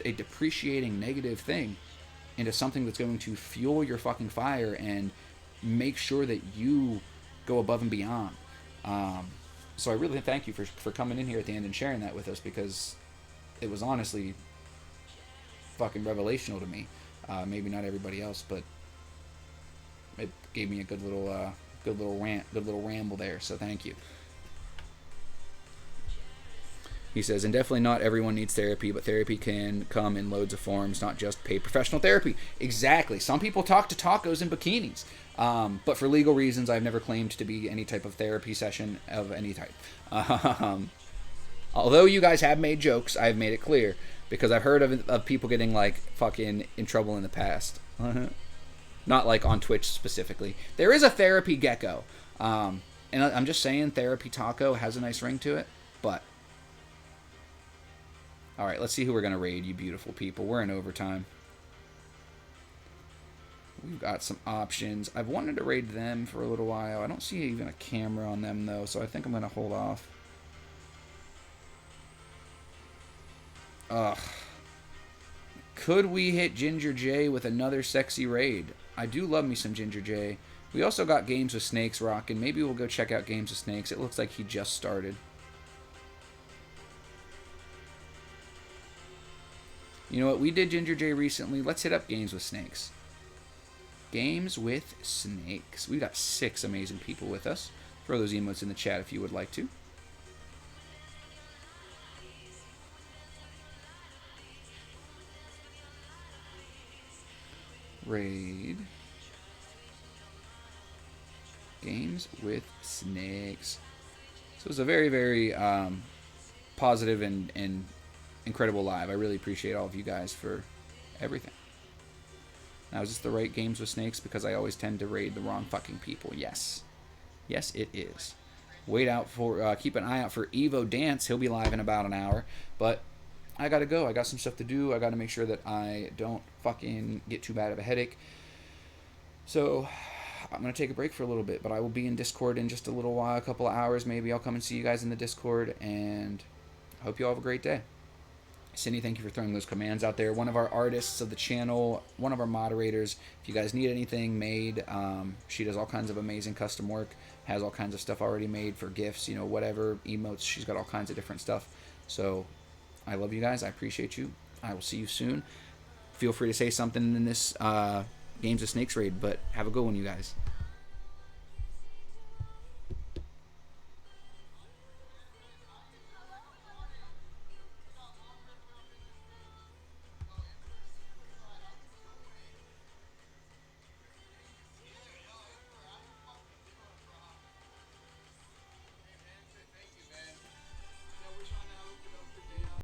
depreciating negative thing, into something that's going to fuel your fucking fire and make sure that you go above and beyond. So I really thank you for coming in here at the end and sharing that with us, because it was honestly fucking revelational to me. Maybe not everybody else, but it gave me a good little rant, good little ramble there. So thank you. He says, and definitely not everyone needs therapy, but therapy can come in loads of forms, not just paid professional therapy. Exactly. Some people talk to tacos in bikinis. But for legal reasons, I've never claimed to be any type of therapy session of any type. Although you guys have made jokes, I've made it clear, because I've heard of people getting, like, fucking in trouble in the past. Not, like, on Twitch specifically. There is a therapy gecko. And I'm just saying, therapy taco has a nice ring to it, but... Alright, let's see who we're going to raid, you beautiful people. We're in overtime. We've got some options. I've wanted to raid them for a little while. I don't see even a camera on them, though, so I think I'm going to hold off. Ugh. Could we hit Ginger J with another sexy raid? I do love me some Ginger J. We also got Games with Snakes rocking. Maybe we'll go check out Games with Snakes. It looks like he just started. You know what? We did Ginger J recently. Let's hit up Games with Snakes. Games with Snakes. We've got 6 amazing people with us. Throw those emotes in the chat if you would like to. Raid. Games with Snakes. So it was a very, very positive and incredible live. I really appreciate all of you guys for everything. Now, is this the right Games with Snakes? Because I always tend to raid the wrong fucking people. Yes. Yes, it is. Wait out for, keep an eye out for Evo Dance. He'll be live in about an hour. But I gotta go. I got some stuff to do. I gotta make sure that I don't fucking get too bad of a headache. So, I'm gonna take a break for a little bit. But I will be in Discord in just a little while, a couple of hours maybe. I'll come and see you guys in the Discord. And I hope you all have a great day. Cindy, thank you for throwing those commands out there. One of our artists of the channel, one of our moderators. If you guys need anything made, she does all kinds of amazing custom work, has all kinds of stuff already made for gifts, you know, whatever, emotes. She's got all kinds of different stuff. So I love you guys. I appreciate you. I will see you soon. Feel free to say something in this Games of Snakes raid, but have a good one, you guys.